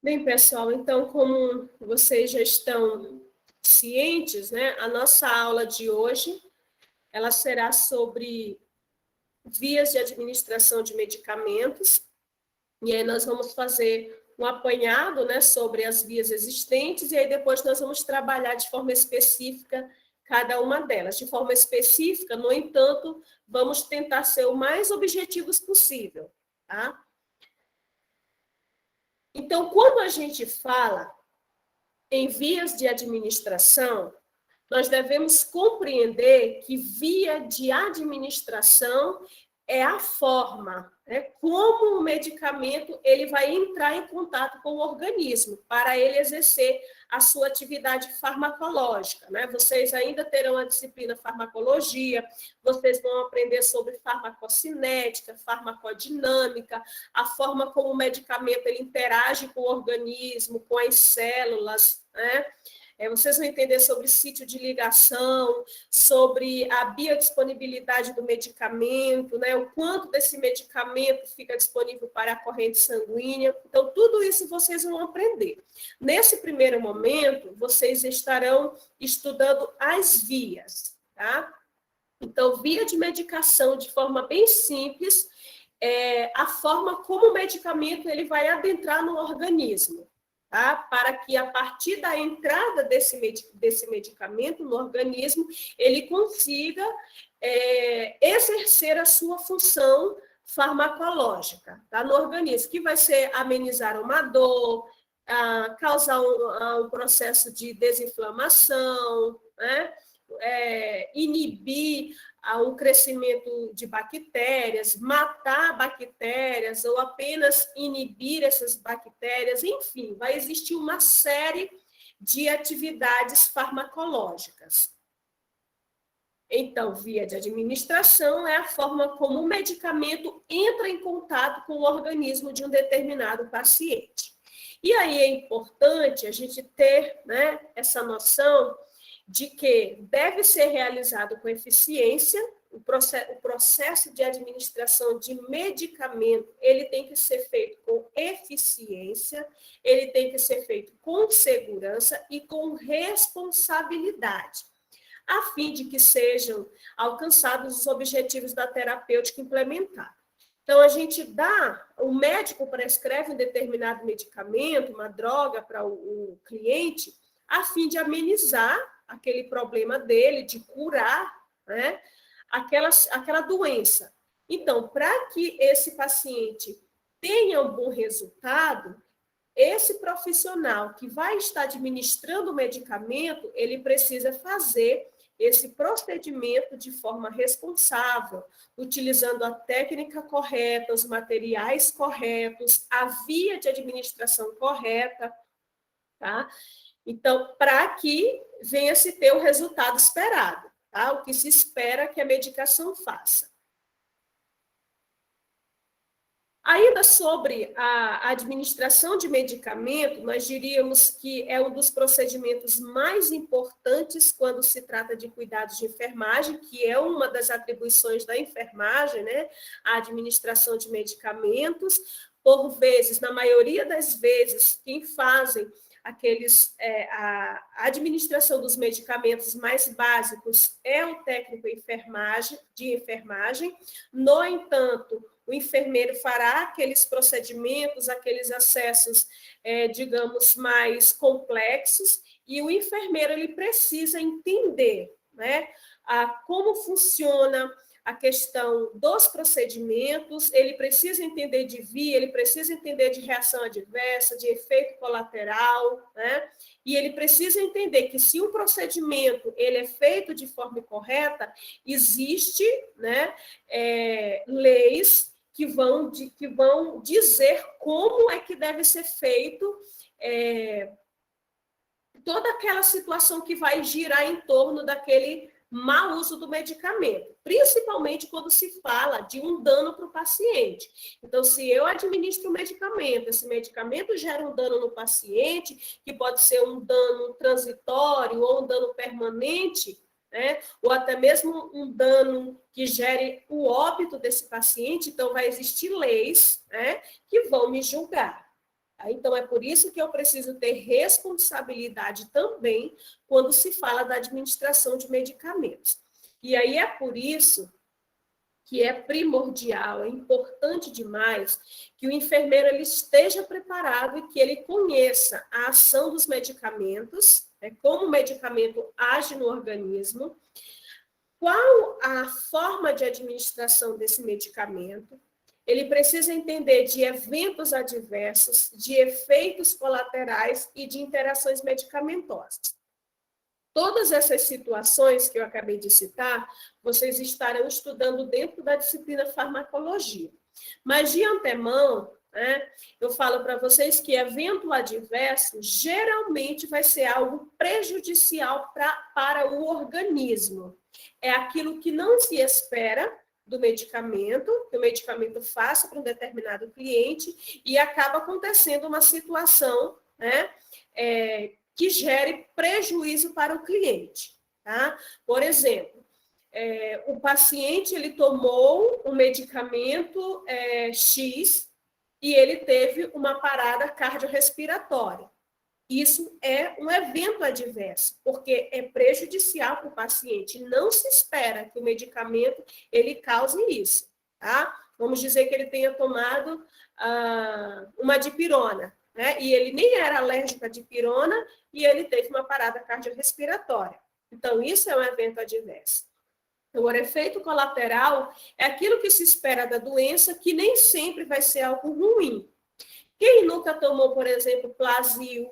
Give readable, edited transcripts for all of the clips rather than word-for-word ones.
Bem, pessoal, então, como vocês já estão cientes, né, a nossa aula de hoje, ela será sobre vias de administração de medicamentos, e aí nós vamos fazer um apanhado, né, sobre as vias existentes, e aí depois nós vamos trabalhar de forma específica cada uma delas. De forma específica, no entanto, vamos tentar ser o mais objetivos possível, tá? Então, quando a gente fala em vias de administração, nós devemos compreender que via de administração é a forma, né, como o medicamento ele vai entrar em contato com o organismo para ele exercer a sua atividade farmacológica, né? Vocês ainda terão a disciplina farmacologia, vocês vão aprender sobre farmacocinética, farmacodinâmica, a forma como o medicamento ele interage com o organismo, com as células, né? Vocês vão entender sobre sítio de ligação, sobre a biodisponibilidade do medicamento, né? O quanto desse medicamento fica disponível para a corrente sanguínea. Então, tudo isso vocês vão aprender. Nesse primeiro momento, vocês estarão estudando as vias, tá? Então, via de medicação, de forma bem simples, é a forma como o medicamento ele vai adentrar no organismo. Tá? Para que, a partir da entrada desse medicamento no organismo, ele consiga exercer a sua função farmacológica, tá? No organismo, que vai ser amenizar uma dor, causar um processo de desinflamação, né? Inibir o crescimento de bactérias, matar bactérias ou apenas inibir essas bactérias, enfim, vai existir uma série de atividades farmacológicas. Então, via de administração é a forma como o medicamento entra em contato com o organismo de um determinado paciente. E aí é importante a gente ter, né, essa noção de que deve ser realizado com eficiência, o processo de administração de medicamento, ele tem que ser feito com eficiência, ele tem que ser feito com segurança e com responsabilidade, a fim de que sejam alcançados os objetivos da terapêutica implementada. Então, a gente o médico prescreve um determinado medicamento, uma droga para o cliente, a fim de amenizar aquele problema dele, de curar, né, aquela doença. Então, para que esse paciente tenha um bom resultado, esse profissional que vai estar administrando o medicamento, ele precisa fazer esse procedimento de forma responsável, utilizando a técnica correta, os materiais corretos, a via de administração correta, tá? Então, para que venha se ter o resultado esperado, tá? O que se espera que a medicação faça. Ainda sobre a administração de medicamento, nós diríamos que é um dos procedimentos mais importantes quando se trata de cuidados de enfermagem, que é uma das atribuições da enfermagem, né? A administração de medicamentos. Por vezes, na maioria das vezes, quem fazem a administração dos medicamentos mais básicos é o técnico de enfermagem. No entanto, o enfermeiro fará aqueles procedimentos, aqueles acessos, digamos, mais complexos, e o enfermeiro ele precisa entender, né, como funciona a questão dos procedimentos, ele precisa entender de via, ele precisa entender de reação adversa, de efeito colateral, né? E ele precisa entender que se um procedimento ele é feito de forma correta, existe, né, leis que vão dizer como é que deve ser feito toda aquela situação que vai girar em torno daquele mau uso do medicamento, principalmente quando se fala de um dano para o paciente. Então, se eu administro o medicamento, esse medicamento gera um dano no paciente, que pode ser um dano transitório ou um dano permanente, né? Ou até mesmo um dano que gere o óbito desse paciente, então vai existir leis, né, que vão me julgar. Então, é por isso que eu preciso ter responsabilidade também quando se fala da administração de medicamentos. E aí é por isso que é primordial, é importante demais que o enfermeiro ele esteja preparado e que ele conheça a ação dos medicamentos, como o medicamento age no organismo, qual a forma de administração desse medicamento. Ele precisa entender de eventos adversos, de efeitos colaterais e de interações medicamentosas. Todas essas situações que eu acabei de citar, vocês estarão estudando dentro da disciplina farmacologia. Mas, de antemão, eu falo para vocês que evento adverso geralmente vai ser algo prejudicial para o organismo. É aquilo que não se espera do medicamento, que o medicamento faça para um determinado cliente e acaba acontecendo uma situação, que gere prejuízo para o cliente. Tá? Por exemplo, o paciente ele tomou um medicamento X e ele teve uma parada cardiorrespiratória. Isso é um evento adverso, porque é prejudicial para o paciente. Não se espera que o medicamento ele cause isso. Tá? Vamos dizer que ele tenha tomado uma dipirona, e ele nem era alérgico à dipirona e ele teve uma parada cardiorrespiratória. Então, isso é um evento adverso. O efeito colateral é aquilo que se espera da doença, que nem sempre vai ser algo ruim. Quem nunca tomou, por exemplo, Plasil,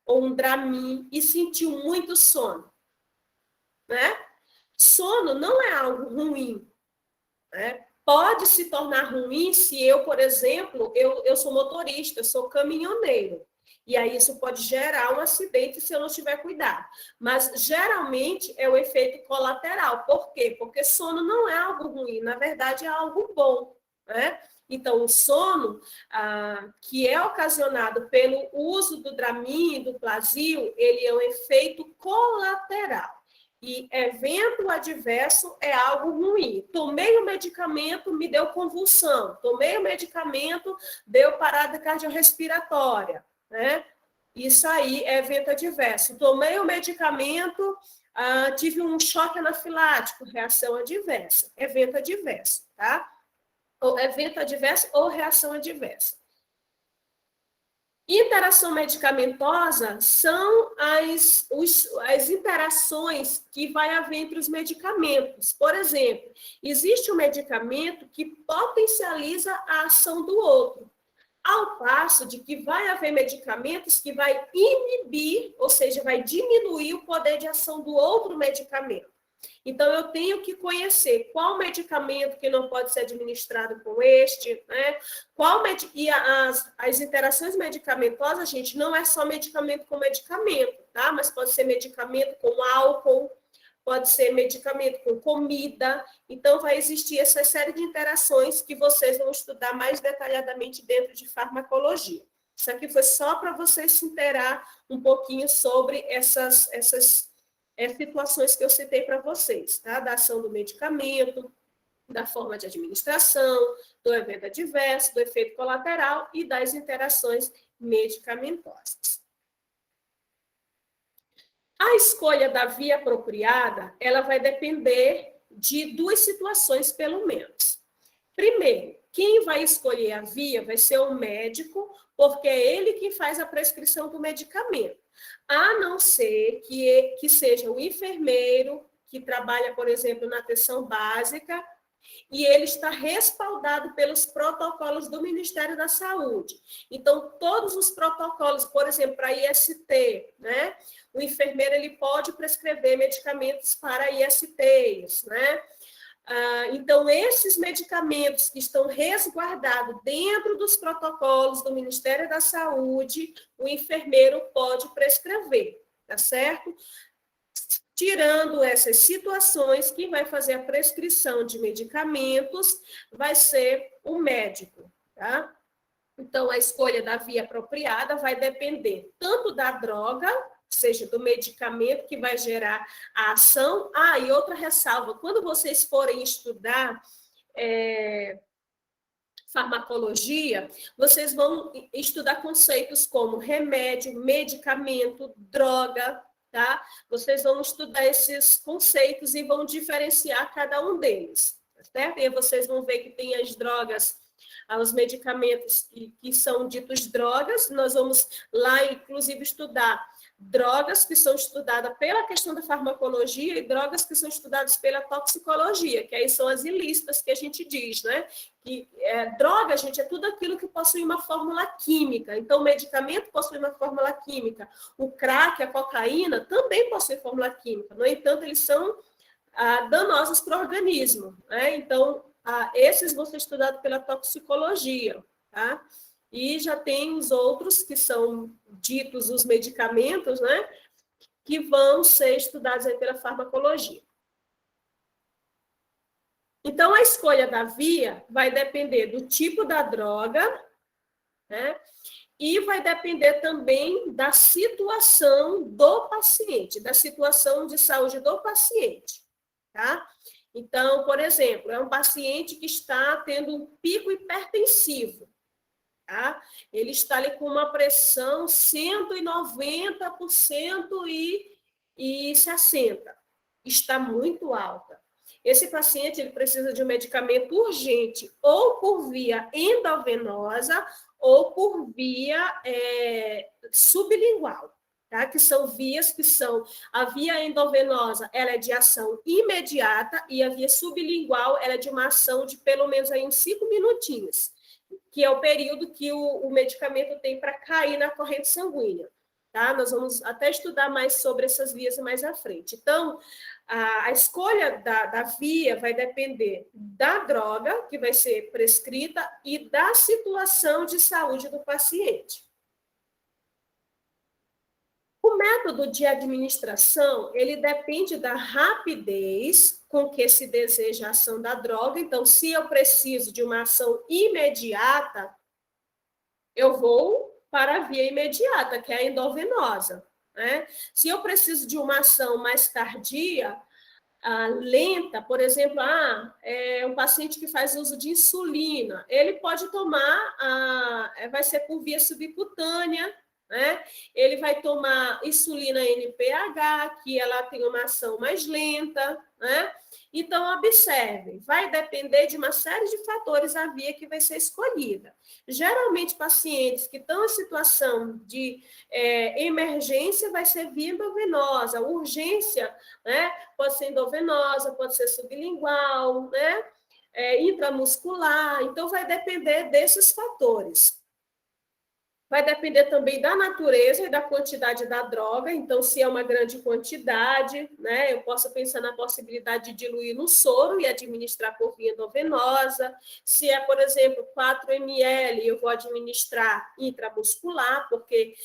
ou um Dramin e sentiu muito sono? Sono não é algo ruim. Pode se tornar ruim se eu, por exemplo, eu sou motorista, eu sou caminhoneiro. E aí isso pode gerar um acidente se eu não tiver cuidado. Mas, geralmente, é o efeito colateral. Por quê? Porque sono não é algo ruim, na verdade, é algo bom. Então, o sono, que é ocasionado pelo uso do Dramin e do Plasil, ele é um efeito colateral. E evento adverso é algo ruim. Tomei o medicamento, me deu convulsão. Tomei o medicamento, deu parada cardiorrespiratória. Isso aí é evento adverso. Tomei o medicamento, tive um choque anafilático, reação adversa. Evento adverso, tá? Ou evento adverso ou reação adversa. Interação medicamentosa são as interações que vai haver entre os medicamentos. Por exemplo, existe um medicamento que potencializa a ação do outro, ao passo de que vai haver medicamentos que vai inibir, ou seja, vai diminuir o poder de ação do outro medicamento. Então, eu tenho que conhecer qual medicamento que não pode ser administrado com este, E as interações medicamentosas, gente, não é só medicamento com medicamento, tá? Mas pode ser medicamento com álcool, pode ser medicamento com comida. Então, vai existir essa série de interações que vocês vão estudar mais detalhadamente dentro de farmacologia. Isso aqui foi só para vocês se inteirar um pouquinho sobre essas situações que eu citei para vocês, tá? Da ação do medicamento, da forma de administração, do evento adverso, do efeito colateral e das interações medicamentosas. A escolha da via apropriada, ela vai depender de duas situações, pelo menos. Primeiro, quem vai escolher a via vai ser o médico, porque é ele quem faz a prescrição do medicamento. A não ser que seja o enfermeiro, que trabalha, por exemplo, na atenção básica, e ele está respaldado pelos protocolos do Ministério da Saúde. Então, todos os protocolos, por exemplo, para IST, o enfermeiro ele pode prescrever medicamentos para ISTs, Então, esses medicamentos que estão resguardados dentro dos protocolos do Ministério da Saúde, o enfermeiro pode prescrever, tá certo? Tirando essas situações, quem vai fazer a prescrição de medicamentos vai ser o médico, tá? Então, a escolha da via apropriada vai depender tanto da droga, seja do medicamento que vai gerar a ação. E outra ressalva, quando vocês forem estudar farmacologia, vocês vão estudar conceitos como remédio, medicamento, droga, tá? Vocês vão estudar esses conceitos e vão diferenciar cada um deles, certo? E vocês vão ver que tem as drogas, os medicamentos que são ditos drogas. Nós vamos lá, inclusive, estudar drogas que são estudadas pela questão da farmacologia e drogas que são estudadas pela toxicologia, que aí são as ilícitas que a gente diz, né? Que droga, gente, é tudo aquilo que possui uma fórmula química. Então, o medicamento possui uma fórmula química. O crack, a cocaína, também possui fórmula química. No entanto, eles são danosos para o organismo, né? Então, esses vão ser estudados pela toxicologia, tá? E já tem os outros, que são ditos os medicamentos, né? Que vão ser estudados aí pela farmacologia. Então, a escolha da via vai depender do tipo da droga, né? E vai depender também da situação do paciente, da situação de saúde do paciente, tá? Então, por exemplo, é um paciente que está tendo um pico hipertensivo, tá? Ele está ali com uma pressão 190 por 160, está muito alta. Esse paciente ele precisa de um medicamento urgente, ou por via endovenosa, ou por via sublingual, tá? Que são vias que são... A via endovenosa, ela é de ação imediata, e a via sublingual, ela é de uma ação de pelo menos aí uns 5 minutinhos, que é o período que o medicamento tem para cair na corrente sanguínea, tá? Nós vamos até estudar mais sobre essas vias mais à frente. Então, a escolha da via vai depender da droga que vai ser prescrita e da situação de saúde do paciente. O método de administração, ele depende da rapidez com que se deseja a ação da droga. Então, se eu preciso de uma ação imediata, eu vou para a via imediata, que é a endovenosa, né? Se eu preciso de uma ação mais tardia, lenta, por exemplo, um paciente que faz uso de insulina, ele pode tomar, vai ser por via subcutânea, né? Ele vai tomar insulina NPH, que ela tem uma ação mais lenta, né? Então, observem, vai depender de uma série de fatores a via que vai ser escolhida. Geralmente, pacientes que estão em situação de emergência vai ser via endovenosa, urgência, né? Pode ser endovenosa, pode ser sublingual, né? Intramuscular, então vai depender desses fatores. Vai depender também da natureza e da quantidade da droga. Então, se é uma grande quantidade, né, eu posso pensar na possibilidade de diluir no soro e administrar por via endovenosa. Se é, por exemplo, 4 ml, eu vou administrar intramuscular, porque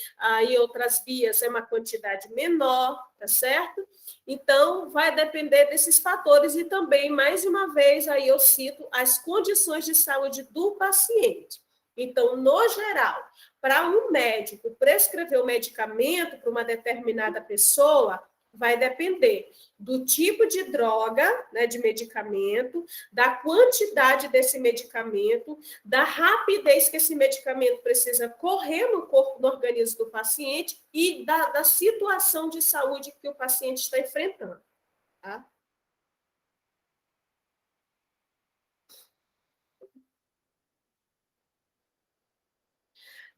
em outras vias é uma quantidade menor, tá certo? Então, vai depender desses fatores e também, mais uma vez, aí eu cito as condições de saúde do paciente. Então, no geral, para um médico prescrever o medicamento para uma determinada pessoa, vai depender do tipo de droga, né, de medicamento, da quantidade desse medicamento, da rapidez que esse medicamento precisa correr no corpo, no organismo do paciente e da situação de saúde que o paciente está enfrentando, tá?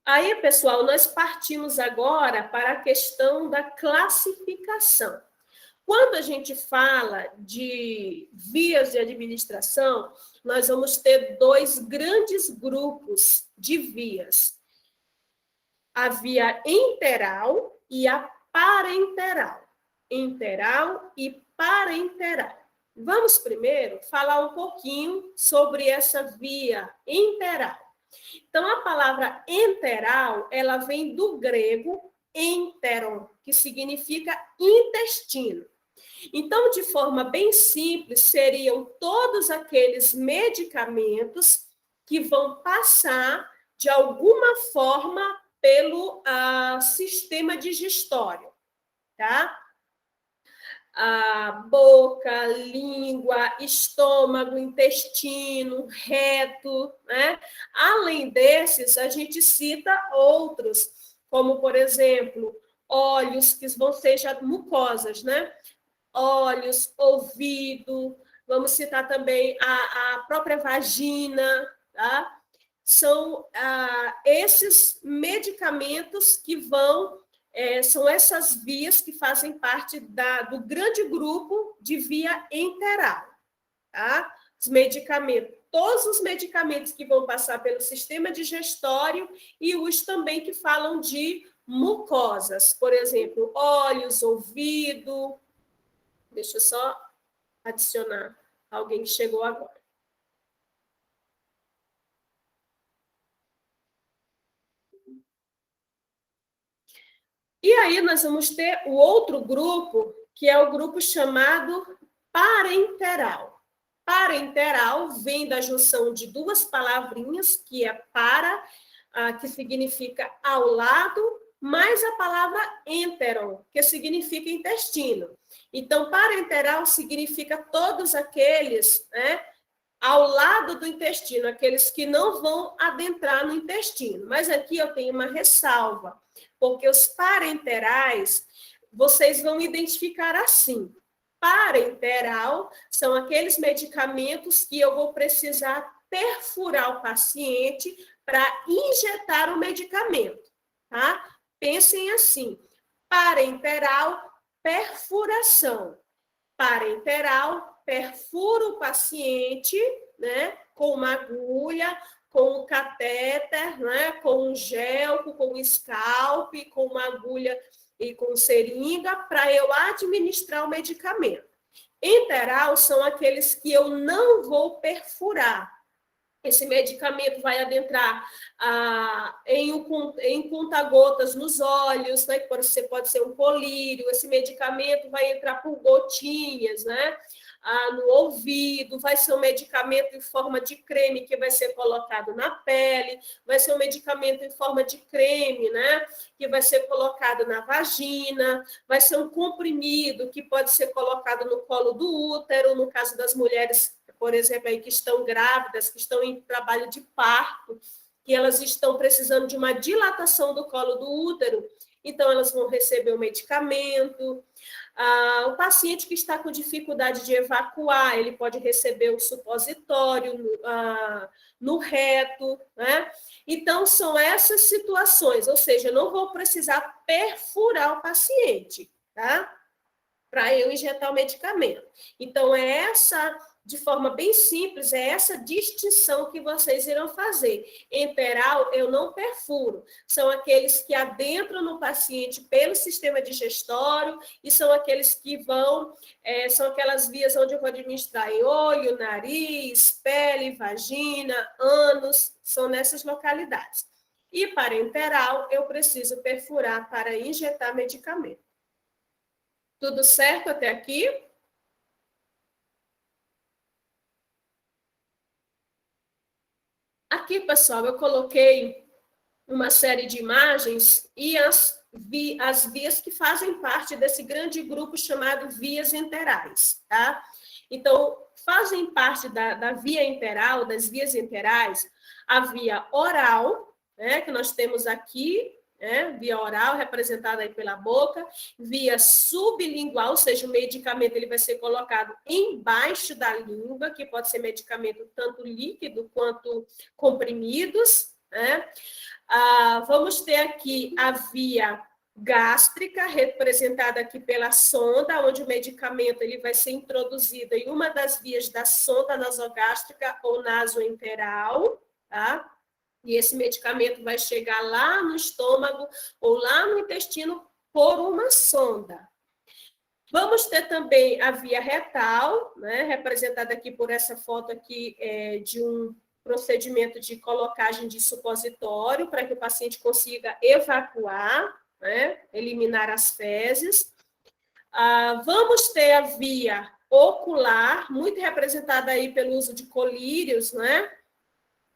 Aí, pessoal, nós partimos agora para a questão da classificação. Quando a gente fala de vias de administração, nós vamos ter 2 grandes grupos de vias. A via enteral e a parenteral. Enteral e parenteral. Vamos primeiro falar um pouquinho sobre essa via enteral. Então, a palavra enteral, ela vem do grego enteron, que significa intestino. Então, de forma bem simples, seriam todos aqueles medicamentos que vão passar, de alguma forma, pelo sistema digestório, tá? a boca, língua, estômago, intestino, reto, né? Além desses, a gente cita outros, como, por exemplo, olhos, que vão ser já mucosas, né? Olhos, ouvido, vamos citar também a própria vagina, tá? São esses medicamentos que são essas vias que fazem parte do grande grupo de via enteral, tá? Os medicamentos, todos os medicamentos que vão passar pelo sistema digestório e os também que falam de mucosas, por exemplo, olhos, ouvido. Deixa eu só adicionar alguém que chegou agora. E aí nós vamos ter o outro grupo, que é o grupo chamado parenteral. Parenteral vem da junção de duas palavrinhas, que é para, que significa ao lado, mais a palavra enteron, que significa intestino. Então, parenteral significa todos aqueles, né, ao lado do intestino, aqueles que não vão adentrar no intestino. Mas aqui eu tenho uma ressalva, porque os parenterais, vocês vão identificar assim. Parenteral são aqueles medicamentos que eu vou precisar perfurar o paciente para injetar o medicamento, tá? Pensem assim, parenteral, perfuração. Parenteral, perfura o paciente, né, com uma agulha, com um catéter, né, com um gel, com um scalp, com uma agulha e com seringa, para eu administrar o medicamento. Enteral são aqueles que eu não vou perfurar. Esse medicamento vai adentrar em conta-gotas nos olhos, né? Pode ser um colírio. Esse medicamento vai entrar por gotinhas, né? No ouvido, vai ser um medicamento em forma de creme que vai ser colocado na pele, vai ser um medicamento em forma de creme, né? Que vai ser colocado na vagina, vai ser um comprimido que pode ser colocado no colo do útero, no caso das mulheres, por exemplo, aí que estão grávidas, que estão em trabalho de parto, que elas estão precisando de uma dilatação do colo do útero, então elas vão receber o medicamento. O paciente que está com dificuldade de evacuar, ele pode receber o supositório no reto, né? Então, são essas situações, ou seja, eu não vou precisar perfurar o paciente, tá? Para eu injetar o medicamento. Então, de forma bem simples, é essa distinção que vocês irão fazer. Enteral, eu não perfuro. São aqueles que adentram no paciente pelo sistema digestório e são aqueles que são aquelas vias onde eu vou administrar em olho, nariz, pele, vagina, ânus, são nessas localidades. E parenteral, eu preciso perfurar para injetar medicamento. Tudo certo até aqui? Aqui, pessoal, eu coloquei uma série de imagens e as vias que fazem parte desse grande grupo chamado vias enterais, tá? Então, fazem parte da via enteral, das vias enterais, a via oral, né, que nós temos aqui, via oral, representada aí pela boca, via sublingual, ou seja, o medicamento ele vai ser colocado embaixo da língua, que pode ser medicamento tanto líquido quanto comprimidos, né? Vamos ter aqui a via gástrica, representada aqui pela sonda, onde o medicamento ele vai ser introduzido em uma das vias da sonda nasogástrica ou nasoenteral, tá? E esse medicamento vai chegar lá no estômago ou lá no intestino por uma sonda. Vamos ter também a via retal, né, representada aqui por essa foto aqui de um procedimento de colocagem de supositório para que o paciente consiga evacuar, né, eliminar as fezes. Vamos ter a via ocular, muito representada aí pelo uso de colírios, né?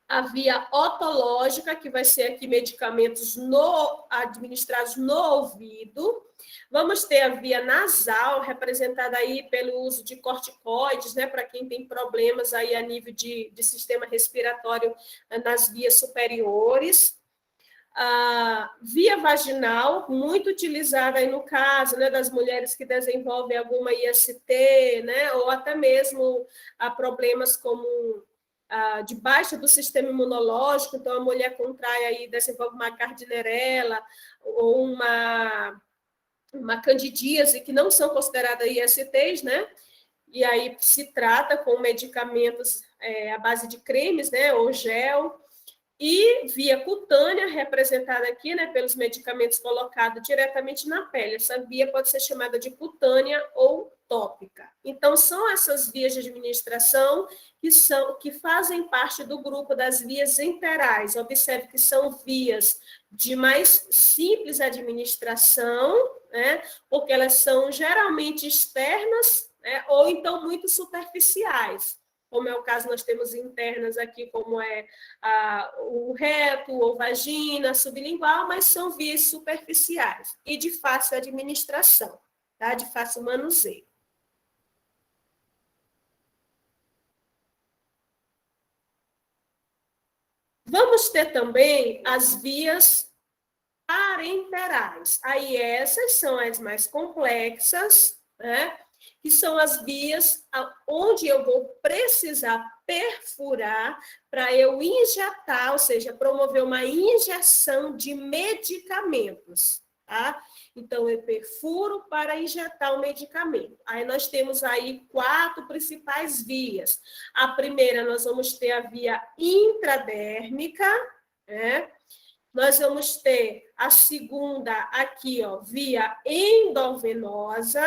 a via otológica, que vai ser aqui medicamentos administrados no ouvido. Vamos ter a via nasal, representada aí pelo uso de corticoides, né, para quem tem problemas aí a nível de sistema respiratório nas vias superiores. A via vaginal, muito utilizada aí no caso, né, das mulheres que desenvolvem alguma IST, né, ou até mesmo problemas como de baixa do sistema imunológico, então a mulher contrai aí, desenvolve uma cardinерela ou uma candidíase, que não são consideradas ISTs, né? E aí se trata com medicamentos à base de cremes, né, ou gel, e via cutânea, representada aqui, né, pelos medicamentos colocados diretamente na pele. Essa via pode ser chamada de cutânea ou tópica. Então, são essas vias de administração que fazem parte do grupo das vias enterais. Observe que são vias de mais simples administração, né, porque elas são geralmente externas, né, ou então muito superficiais. Como é o caso, nós temos internas aqui, como é o reto ou vagina, sublingual, mas são vias superficiais e de fácil administração, tá? De fácil manuseio. Vamos ter também as vias parenterais. Aí essas são as mais complexas, né? Que são as vias onde eu vou precisar perfurar para eu injetar, ou seja, promover uma injeção de medicamentos, tá? Então, eu perfuro para injetar o medicamento. Aí nós temos aí 4 principais vias. A primeira, nós vamos ter a via intradérmica, né? Nós vamos ter a segunda aqui, ó, via endovenosa.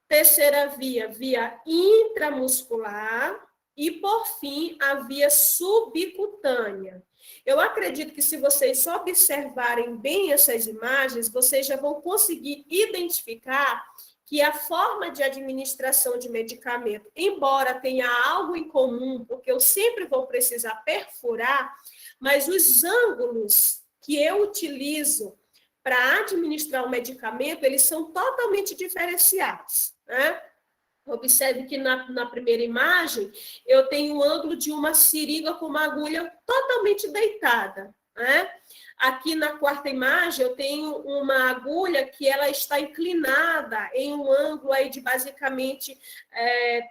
Terceira via, via intramuscular. E, por fim, a via subcutânea. Eu acredito que se vocês observarem bem essas imagens, vocês já vão conseguir identificar que a forma de administração de medicamento, embora tenha algo em comum, porque eu sempre vou precisar perfurar, mas os ângulos que eu utilizo para administrar o medicamento, eles são totalmente diferenciados, né? Observe que na primeira imagem, eu tenho o ângulo de uma seringa com uma agulha totalmente deitada, né? Aqui na quarta imagem, eu tenho uma agulha que ela está inclinada em um ângulo aí de basicamente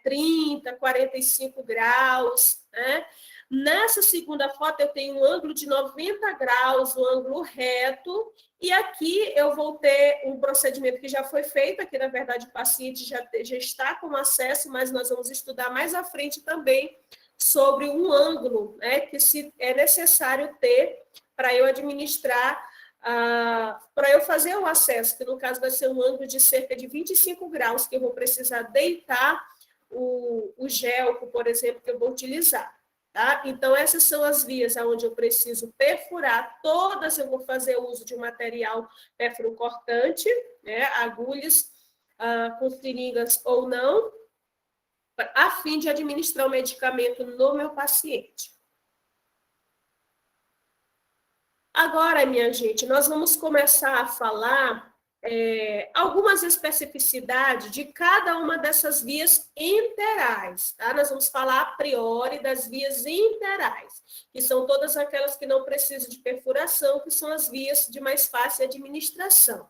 30, 45 graus, né? Nessa segunda foto, eu tenho um ângulo de 90 graus, um ângulo reto, e aqui eu vou ter um procedimento que já foi feito, aqui na verdade o paciente já está com acesso, mas nós vamos estudar mais à frente também sobre um ângulo, né, que é necessário ter para eu administrar, para eu fazer o acesso, que no caso vai ser um ângulo de cerca de 25 graus, que eu vou precisar deitar o gel, por exemplo, que eu vou utilizar. Tá? Então, essas são as vias onde eu preciso perfurar. Todas eu vou fazer uso de um material perfurocortante, né? Agulhas com seringas ou não, a fim de administrar o medicamento no meu paciente. Agora, minha gente, nós vamos começar a falar algumas especificidades de cada uma dessas vias enterais, tá? Nós vamos falar a priori das vias enterais, que são todas aquelas que não precisam de perfuração, que são as vias de mais fácil administração.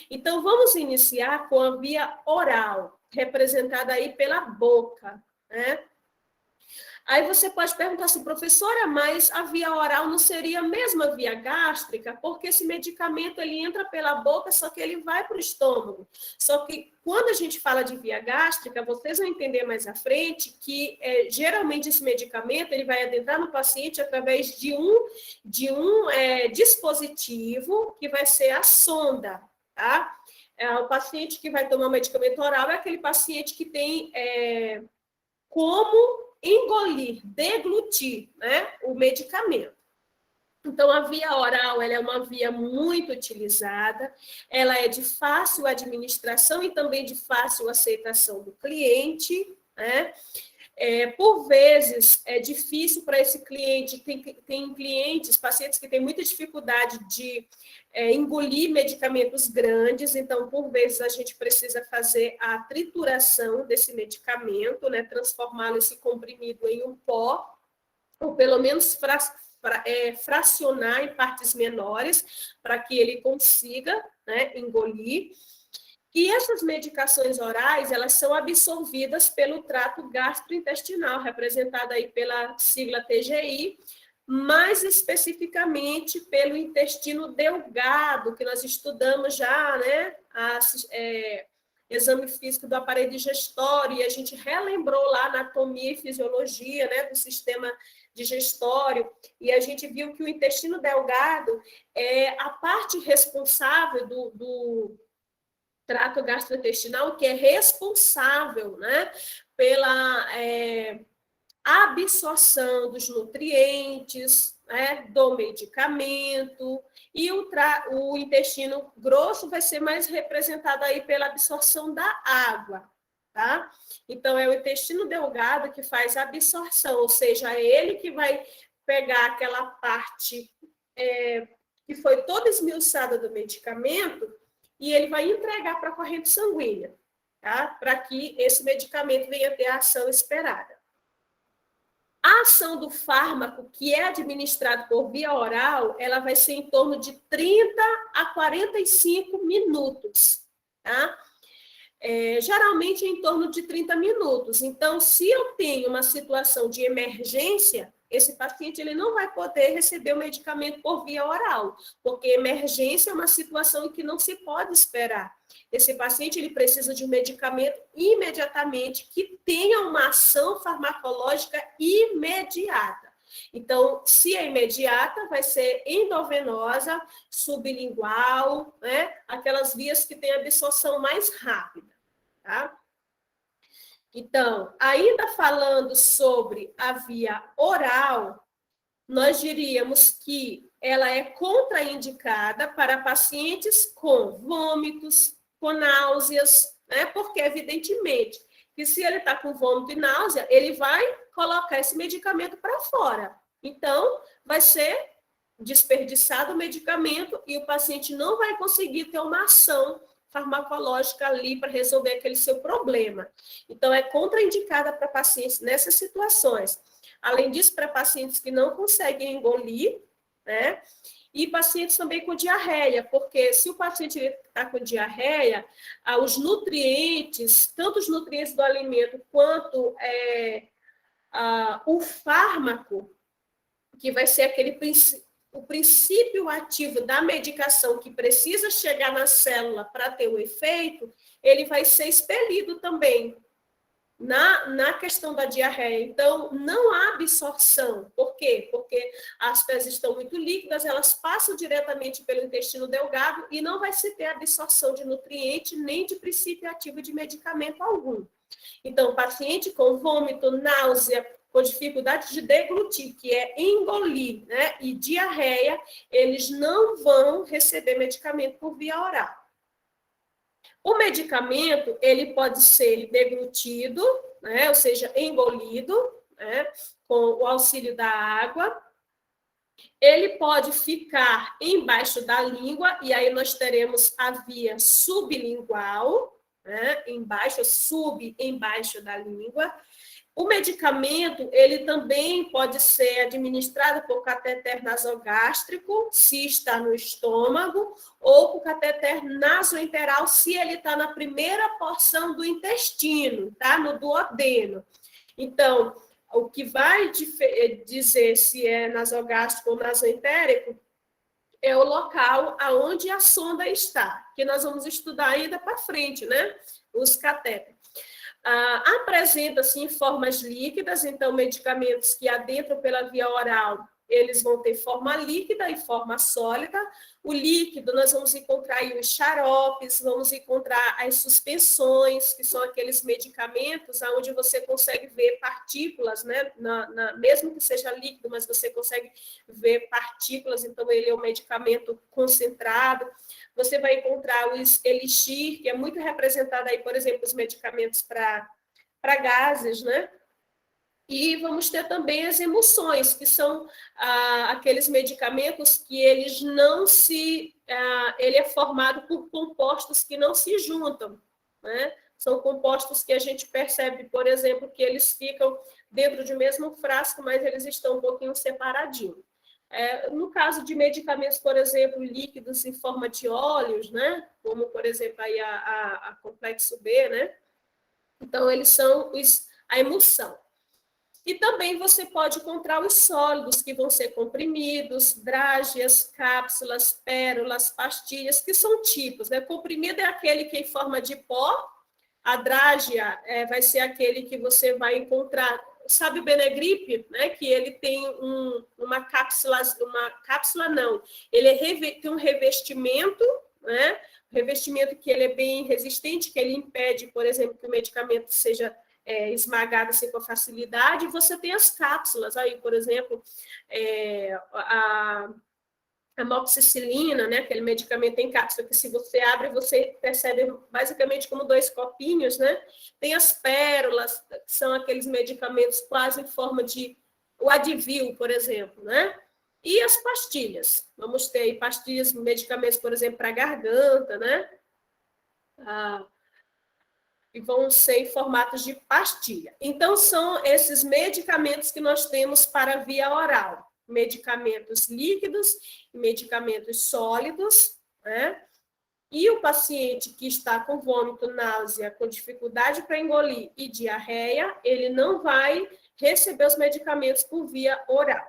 Então, vamos iniciar com a via oral, representada aí pela boca, né? Aí você pode perguntar assim, professora, mas a via oral não seria a mesma via gástrica? Porque esse medicamento ele entra pela boca, só que ele vai para o estômago. Só que quando a gente fala de via gástrica, vocês vão entender mais à frente que geralmente esse medicamento ele vai adentrar no paciente através de um dispositivo que vai ser a sonda, tá? O paciente que vai tomar o medicamento oral é aquele paciente que tem como engolir, deglutir, né, o medicamento. Então, a via oral ela é uma via muito utilizada, ela é de fácil administração e também de fácil aceitação do cliente, né? Por vezes, é difícil para esse cliente, tem clientes, pacientes que têm muita dificuldade de engolir medicamentos grandes, então, por vezes, a gente precisa fazer a trituração desse medicamento, né, transformá-lo, esse comprimido, em um pó, ou pelo menos fracionar em partes menores, para que ele consiga, né, engolir. E essas medicações orais, elas são absorvidas pelo trato gastrointestinal, representado aí pela sigla TGI, mais especificamente pelo intestino delgado, que nós estudamos já, né, exame físico do aparelho digestório, e a gente relembrou lá a anatomia e fisiologia, né, do sistema digestório, e a gente viu que o intestino delgado é a parte responsável do trato gastrointestinal, que é responsável, né, pela absorção dos nutrientes, né, do medicamento, e o intestino grosso vai ser mais representado aí pela absorção da água, tá? Então, é o intestino delgado que faz a absorção, ou seja, é ele que vai pegar aquela parte que foi toda esmiuçada do medicamento e ele vai entregar para a corrente sanguínea, tá? Para que esse medicamento venha ter a ação esperada. A ação do fármaco, que é administrado por via oral, ela vai ser em torno de 30 a 45 minutos, tá? Geralmente em torno de 30 minutos. Então, se eu tenho uma situação de emergência, esse paciente ele não vai poder receber o medicamento por via oral, porque emergência é uma situação em que não se pode esperar. Esse paciente ele precisa de um medicamento imediatamente que tenha uma ação farmacológica imediata. Então, se é imediata, vai ser endovenosa, sublingual, né? Aquelas vias que têm absorção mais rápida, tá? Então, ainda falando sobre a via oral, nós diríamos que ela é contraindicada para pacientes com vômitos, com náuseas, né? Porque, evidentemente, que se ele está com vômito e náusea, ele vai colocar esse medicamento para fora. Então, vai ser desperdiçado o medicamento e o paciente não vai conseguir ter uma ação farmacológica ali para resolver aquele seu problema. Então, é contraindicada para pacientes nessas situações. Além disso, para pacientes que não conseguem engolir, né? E pacientes também com diarreia, porque se o paciente está com diarreia, os nutrientes, tanto os nutrientes do alimento quanto o fármaco, que vai ser o princípio ativo da medicação que precisa chegar na célula para ter o efeito, ele vai ser expelido também na questão da diarreia. Então, não há absorção. Por quê? Porque as fezes estão muito líquidas, elas passam diretamente pelo intestino delgado e não vai se ter absorção de nutriente nem de princípio ativo de medicamento algum. Então, paciente com vômito, náusea, com dificuldade de deglutir, que é engolir, né, e diarreia, eles não vão receber medicamento por via oral. O medicamento, ele pode ser deglutido, né, ou seja, engolido, né, com o auxílio da água. Ele pode ficar embaixo da língua, e aí nós teremos a via sublingual, né, embaixo da língua. O medicamento, ele também pode ser administrado por cateter nasogástrico, se está no estômago, ou por cateter nasoenteral, se ele está na primeira porção do intestino, tá? No duodeno. Então, o que vai dizer se é nasogástrico ou nasoentérico é o local aonde a sonda está, que nós vamos estudar ainda para frente, né? Os catéteres. Apresenta-se em formas líquidas, então medicamentos que adentram pela via oral, eles vão ter forma líquida e forma sólida. O líquido, nós vamos encontrar aí os xaropes, vamos encontrar as suspensões, que são aqueles medicamentos onde você consegue ver partículas, né? Mesmo que seja líquido, mas você consegue ver partículas, então ele é um medicamento concentrado. Você vai encontrar os elixir, que é muito representado aí, por exemplo, os medicamentos para gases, né? E vamos ter também as emulsões, que são aqueles medicamentos que eles não se... ele é formado por compostos que não se juntam, né? São compostos que a gente percebe, por exemplo, que eles ficam dentro de um mesmo frasco, mas eles estão um pouquinho separadinhos. No caso de medicamentos, por exemplo, líquidos em forma de óleos, né? Como, por exemplo, aí a complexo B, né? Então, eles são a emulsão. E também você pode encontrar os sólidos, que vão ser comprimidos, drágeas, cápsulas, pérolas, pastilhas, que são tipos, né? Comprimido é aquele que é em forma de pó, a drágea vai ser aquele que você vai encontrar, sabe o Benegrip, né? Que ele tem uma cápsula não, ele tem um revestimento, né? Revestimento que ele é bem resistente, que ele impede, por exemplo, que o medicamento seja esmagado assim com facilidade. E você tem as cápsulas, aí, por exemplo, a amoxicilina, né, aquele medicamento em cápsula, que se você abre, você percebe basicamente como 2 copinhos, né? Tem as pérolas, que são aqueles medicamentos quase em forma de... o Advil, por exemplo, né? E as pastilhas. Vamos ter aí pastilhas, medicamentos, por exemplo, para garganta, né? E vão ser em formatos de pastilha. Então, são esses medicamentos que nós temos para via oral. Medicamentos líquidos e medicamentos sólidos, né? E o paciente que está com vômito, náusea, com dificuldade para engolir e diarreia, ele não vai receber os medicamentos por via oral.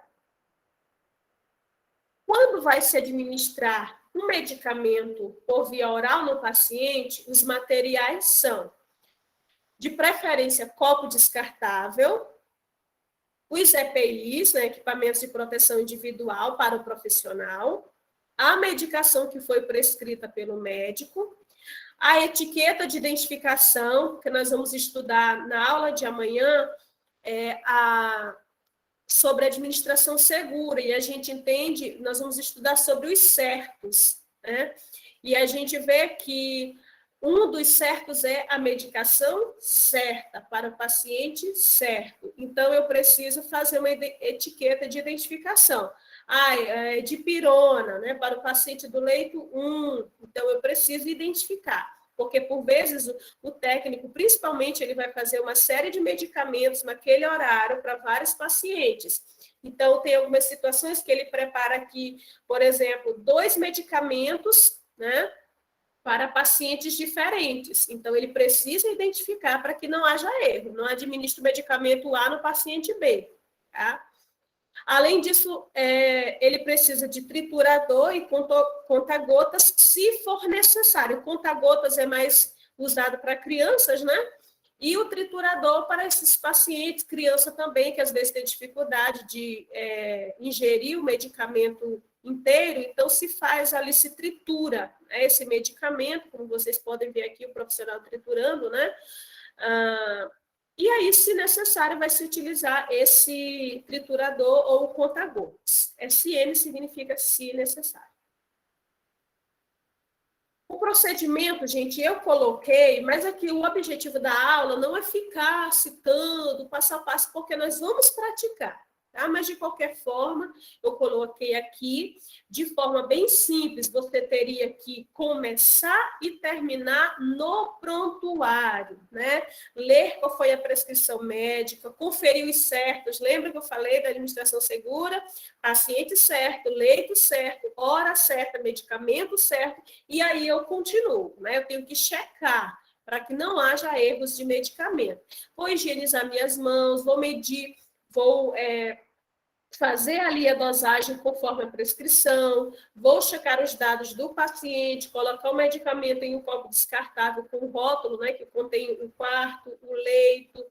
Quando vai se administrar um medicamento por via oral no paciente, os materiais são, de preferência, copo descartável, os EPIs, né, equipamentos de proteção individual para o profissional, a medicação que foi prescrita pelo médico, a etiqueta de identificação, que nós vamos estudar na aula de amanhã, sobre administração segura, e a gente entende, nós vamos estudar sobre os certos, né? E a gente vê que um dos certos é a medicação certa para o paciente certo. Então, eu preciso fazer uma etiqueta de identificação. Dipirona, né, para o paciente do leito 1. Então, eu preciso identificar. Porque, por vezes, o técnico, principalmente, ele vai fazer uma série de medicamentos naquele horário para vários pacientes. Então, tem algumas situações que ele prepara aqui, por exemplo, 2 medicamentos, né, para pacientes diferentes. Então, ele precisa identificar para que não haja erro. Não administra o medicamento A no paciente B. Tá? Além disso, ele precisa de triturador e conta-gotas, se for necessário. Conta-gotas é mais usado para crianças, né? E o triturador para esses pacientes, criança também, que às vezes tem dificuldade de ingerir o medicamento inteiro, então se faz ali, se tritura esse medicamento, como vocês podem ver aqui o profissional triturando, né? E aí, se necessário, vai se utilizar esse triturador ou conta-gotas. SN significa se necessário. O procedimento, gente, eu coloquei, mas aqui o objetivo da aula não é ficar citando passo a passo, porque nós vamos praticar. Tá? Mas, de qualquer forma, eu coloquei aqui, de forma bem simples, você teria que começar e terminar no prontuário, né? Ler qual foi a prescrição médica, conferir os certos, lembra que eu falei da administração segura? Paciente certo, leito certo, hora certa, medicamento certo, e aí eu continuo, né? Eu tenho que checar, para que não haja erros de medicamento. Vou higienizar minhas mãos, vou medir, vou fazer ali a dosagem conforme a prescrição, vou checar os dados do paciente, colocar o medicamento em um copo descartável com rótulo, né, que contém o quarto, o leito,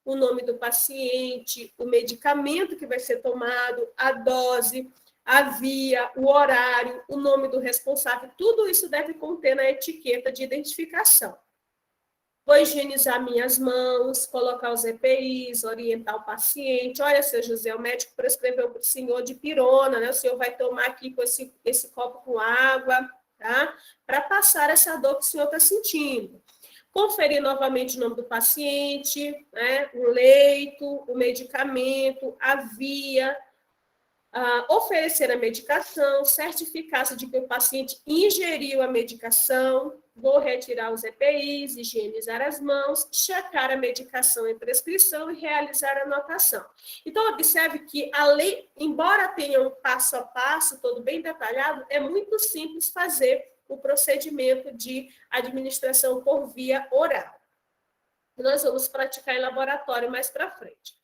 o nome do paciente, o medicamento que vai ser tomado, a dose, a via, o horário, o nome do responsável, tudo isso deve conter na etiqueta de identificação. Vou higienizar minhas mãos, colocar os EPIs, orientar o paciente. Olha, seu José, o médico prescreveu para o senhor dipirona, né? O senhor vai tomar aqui com esse copo com água, tá? Para passar essa dor que o senhor está sentindo. Conferir novamente o nome do paciente, né, o leito, o medicamento, a via, oferecer a medicação, certificar-se de que o paciente ingeriu a medicação, vou retirar os EPIs, higienizar as mãos, checar a medicação em prescrição e realizar a anotação. Então, observe que a lei, embora tenha um passo a passo, todo bem detalhado, é muito simples fazer o procedimento de administração por via oral. Nós vamos praticar em laboratório mais para frente.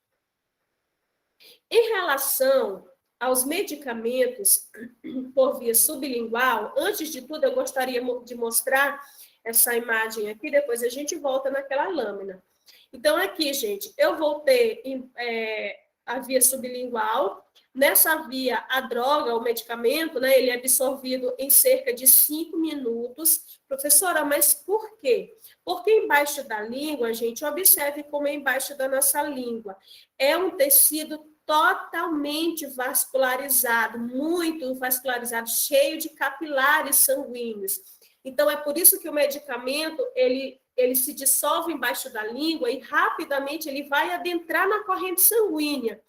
Em relação aos medicamentos por via sublingual, antes de tudo, eu gostaria de mostrar essa imagem aqui, depois a gente volta naquela lâmina. Então, aqui, gente, eu vou ter a via sublingual. Nessa via, a droga, o medicamento, né, ele é absorvido em cerca de 5 minutos. Professora, mas por quê? Porque embaixo da língua, gente, observe como é embaixo da nossa língua. É um tecido totalmente vascularizado, muito vascularizado, cheio de capilares sanguíneos. Então, é por isso que o medicamento, ele se dissolve embaixo da língua e rapidamente ele vai adentrar na corrente sanguínea.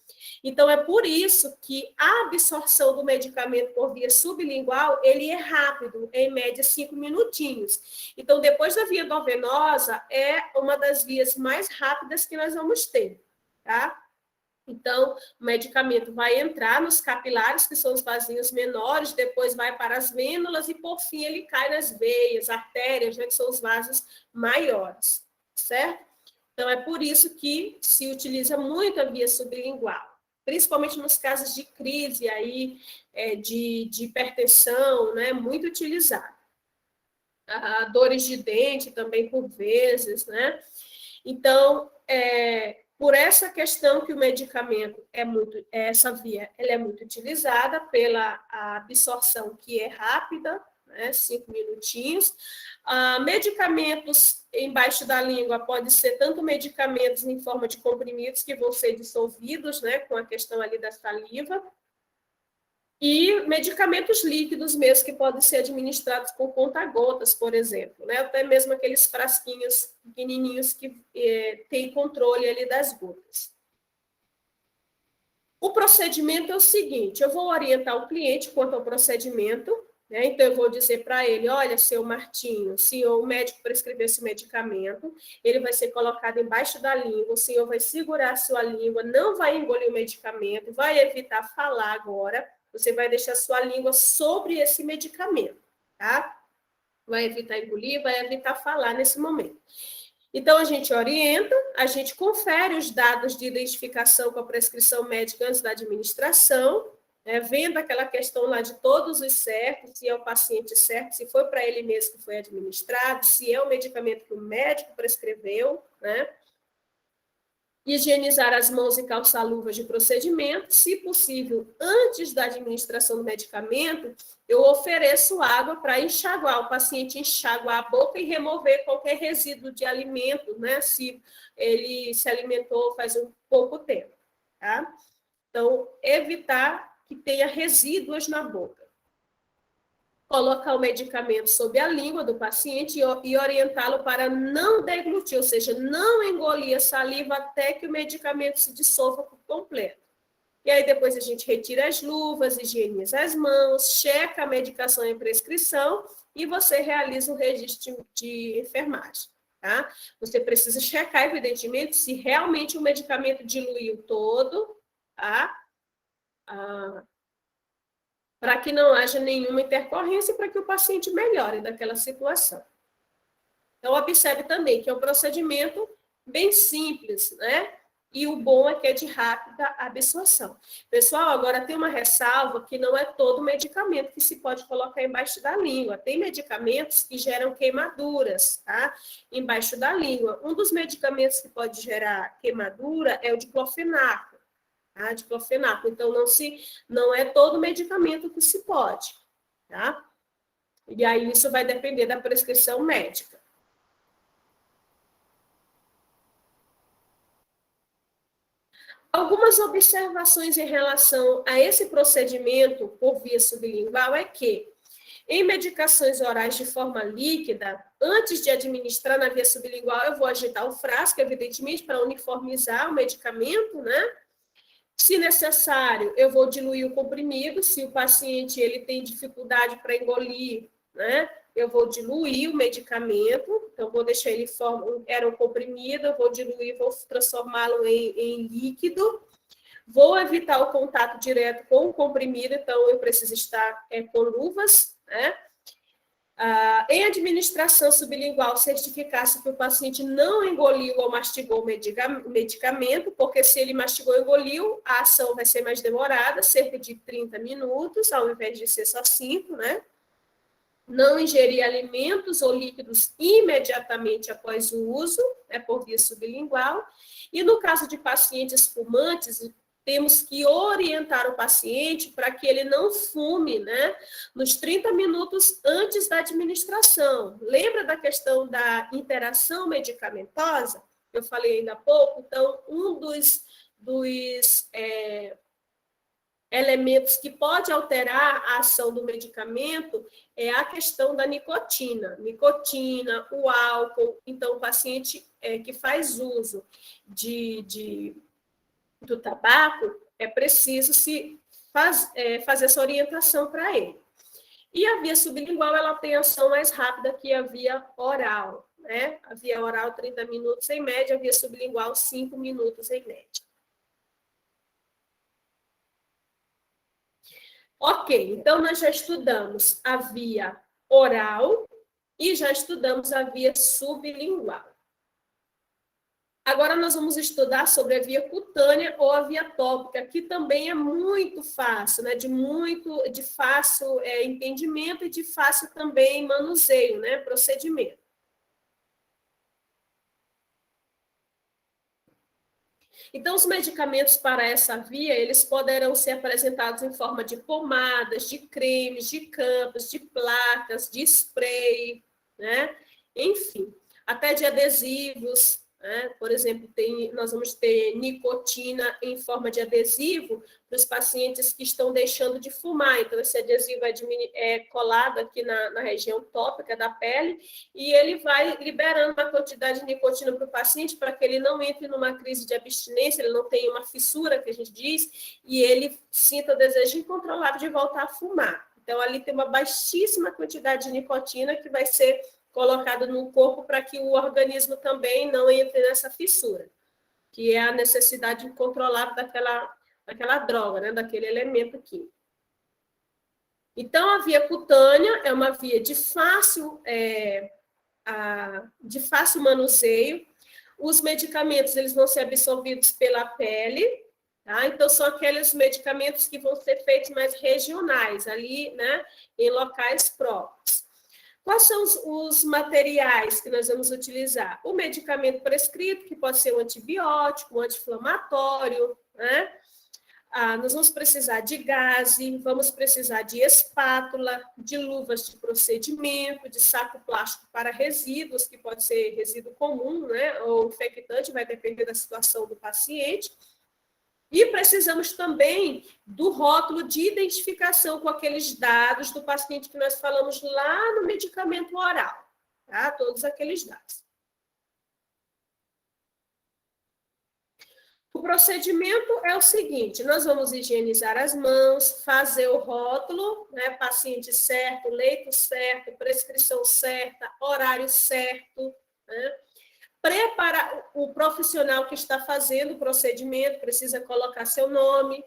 Então, é por isso que a absorção do medicamento por via sublingual, ele é rápido, em média 5 minutinhos. Então, depois da via endovenosa, é uma das vias mais rápidas que nós vamos ter, tá? Então, o medicamento vai entrar nos capilares, que são os vasinhos menores, depois vai para as vênulas e, por fim, ele cai nas veias, artérias, né, que são os vasos maiores, certo? Então, é por isso que se utiliza muito a via sublingual, principalmente nos casos de crise, aí, de hipertensão, né, muito utilizado. Dores de dente também, por vezes, né? Então, por essa questão que o medicamento essa via, ela é muito utilizada pela absorção que é rápida, né, 5 minutinhos. Medicamentos embaixo da língua pode ser tanto medicamentos em forma de comprimidos que vão ser dissolvidos, né, com a questão ali da saliva, e medicamentos líquidos mesmo, que podem ser administrados com conta-gotas, por exemplo, né? Até mesmo aqueles frasquinhos pequenininhos que têm controle ali das gotas. O procedimento é o seguinte, eu vou orientar o cliente quanto ao procedimento, né? Então, eu vou dizer para ele, olha, seu Martinho, se o médico prescrever esse medicamento, ele vai ser colocado embaixo da língua, o senhor vai segurar a sua língua, não vai engolir o medicamento, vai evitar falar agora. Você vai deixar sua língua sobre esse medicamento, tá? Vai evitar engolir, vai evitar falar nesse momento. Então, a gente orienta, a gente confere os dados de identificação com a prescrição médica antes da administração, vendo aquela questão lá de todos os certos, se é o paciente certo, se foi para ele mesmo que foi administrado, se é o medicamento que o médico prescreveu, né? Higienizar as mãos e calçar luvas de procedimento. Se possível, antes da administração do medicamento, eu ofereço água para enxaguar, o paciente enxaguar a boca e remover qualquer resíduo de alimento, né, se ele se alimentou faz um pouco tempo, tá? Então, evitar que tenha resíduos na boca. Colocar o medicamento sob a língua do paciente e orientá-lo para não deglutir, ou seja, não engolir a saliva até que o medicamento se dissolva por completo. E aí depois a gente retira as luvas, higieniza as mãos, checa a medicação em prescrição e você realiza um registro de enfermagem, tá? Você precisa checar, evidentemente, se realmente o medicamento diluiu todo, tá? Para que não haja nenhuma intercorrência e para que o paciente melhore daquela situação. Então, observe também que é um procedimento bem simples, né? E o bom é que é de rápida absorção. Pessoal, agora tem uma ressalva que não é todo medicamento que se pode colocar embaixo da língua. Tem medicamentos que geram queimaduras, tá? Embaixo da língua. Um dos medicamentos que pode gerar queimadura é o diclofenaco. Diclofenaco. Então, não é todo medicamento que se pode, tá? E aí isso vai depender da prescrição médica. Algumas observações em relação a esse procedimento por via sublingual é que Em medicações orais de forma líquida, antes de administrar na via sublingual, eu vou agitar o frasco, evidentemente, para uniformizar o medicamento, né? Se necessário, eu vou diluir o comprimido. Se o paciente ele tem dificuldade para engolir, né? Eu vou diluir o medicamento. Então, vou deixar ele era um comprimido, eu vou diluir, vou transformá-lo em líquido. Vou evitar o contato direto com o comprimido, então eu preciso estar com luvas, né? Em administração sublingual, certificar-se que o paciente não engoliu ou mastigou o medicamento, porque se ele mastigou e engoliu, a ação vai ser mais demorada, cerca de 30 minutos, ao invés de ser só 5, né? Não ingerir alimentos ou líquidos imediatamente após o uso, né, por via sublingual. E no caso de pacientes fumantes, temos que orientar o paciente para que ele não fume, né, nos 30 minutos antes da administração. Lembra da questão da interação medicamentosa? Eu falei ainda há pouco. Então, um dos elementos que pode alterar a ação do medicamento é a questão da nicotina. Nicotina, o álcool. Então, o paciente que faz uso do tabaco, é preciso fazer essa orientação para ele. E a via sublingual, ela tem ação mais rápida que a via oral, né? A via oral, 30 minutos em média, a via sublingual, 5 minutos em média. Ok, então nós já estudamos a via oral e já estudamos a via sublingual. Agora nós vamos estudar sobre a via cutânea ou a via tópica, que também é muito fácil, né? De fácil entendimento e de fácil também manuseio, né? Procedimento. Então, os medicamentos para essa via, eles poderão ser apresentados em forma de pomadas, de cremes, de campas, de placas, de spray, né? Enfim, até de adesivos, né? Por exemplo, nós vamos ter nicotina em forma de adesivo para os pacientes que estão deixando de fumar. Então, esse adesivo é colado aqui na região tópica da pele e ele vai liberando uma quantidade de nicotina para o paciente para que ele não entre numa crise de abstinência, ele não tenha uma fissura, que a gente diz, e ele sinta o desejo incontrolável de voltar a fumar. Então, ali tem uma baixíssima quantidade de nicotina que vai ser colocado no corpo para que o organismo também não entre nessa fissura, que é a necessidade incontrolável daquela droga, né, daquele elemento químico. Então, a via cutânea é uma via de fácil manuseio. Os medicamentos eles vão ser absorvidos pela pele, tá? Então, são aqueles medicamentos que vão ser feitos mais regionais, ali, né, em locais próprios. Quais são os materiais que nós vamos utilizar? O medicamento prescrito, que pode ser um antibiótico, um anti-inflamatório, né? Nós vamos precisar de gaze, vamos precisar de espátula, de luvas de procedimento, de saco plástico para resíduos, que pode ser resíduo comum, né? Ou infectante, vai depender da situação do paciente. E precisamos também do rótulo de identificação com aqueles dados do paciente que nós falamos lá no medicamento oral, tá? Todos aqueles dados. O procedimento é o seguinte: nós vamos higienizar as mãos, fazer o rótulo, né? Paciente certo, leito certo, prescrição certa, horário certo, né? Preparar o profissional que está fazendo o procedimento, precisa colocar seu nome,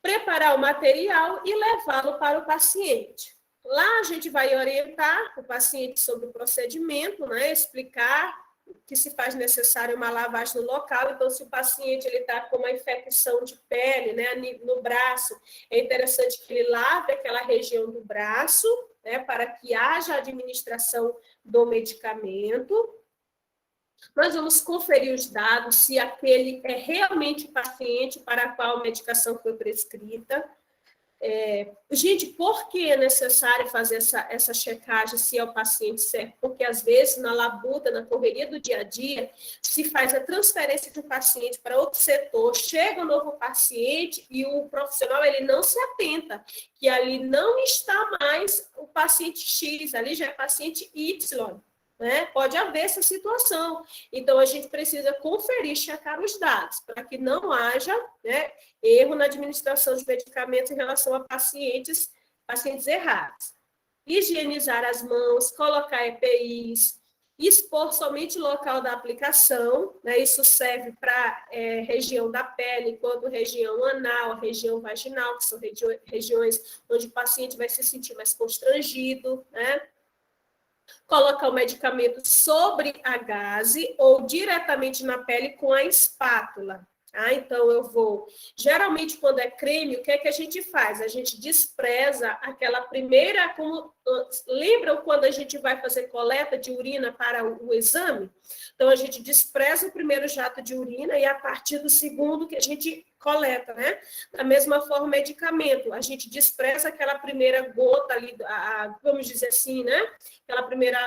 preparar o material e levá-lo para o paciente. Lá a gente vai orientar o paciente sobre o procedimento, né? Explicar que se faz necessário uma lavagem no local. Então, se o paciente está com uma infecção de pele, né, no braço, é interessante que ele lave aquela região do braço, né, para que haja administração do medicamento. Nós vamos conferir os dados, se aquele é realmente o paciente para a qual a medicação foi prescrita. Gente, por que é necessário fazer essa checagem se é o paciente certo? Porque, às vezes, na labuta, na correria do dia a dia, se faz a transferência de um paciente para outro setor, chega um novo paciente e o profissional ele não se atenta, que ali não está mais o paciente X, ali já é paciente Y. Né? Pode haver essa situação. Então, a gente precisa conferir, checar os dados, para que não haja, né, erro na administração de medicamentos em relação a pacientes errados. Higienizar as mãos, colocar EPIs, expor somente o local da aplicação, né? Isso serve para região da pele, enquanto região anal, região vaginal, que são regiões onde o paciente vai se sentir mais constrangido, né? Colocar o medicamento sobre a gaze ou diretamente na pele com a espátula. Então, eu vou... Geralmente, quando é creme, o que é que a gente faz? A gente despreza aquela primeira... Lembram quando a gente vai fazer coleta de urina para o exame? Então, a gente despreza o primeiro jato de urina e a partir do segundo que a gente coleta, né? Da mesma forma, o medicamento. A gente despreza aquela primeira gota ali, vamos dizer assim, né? Aquela primeira...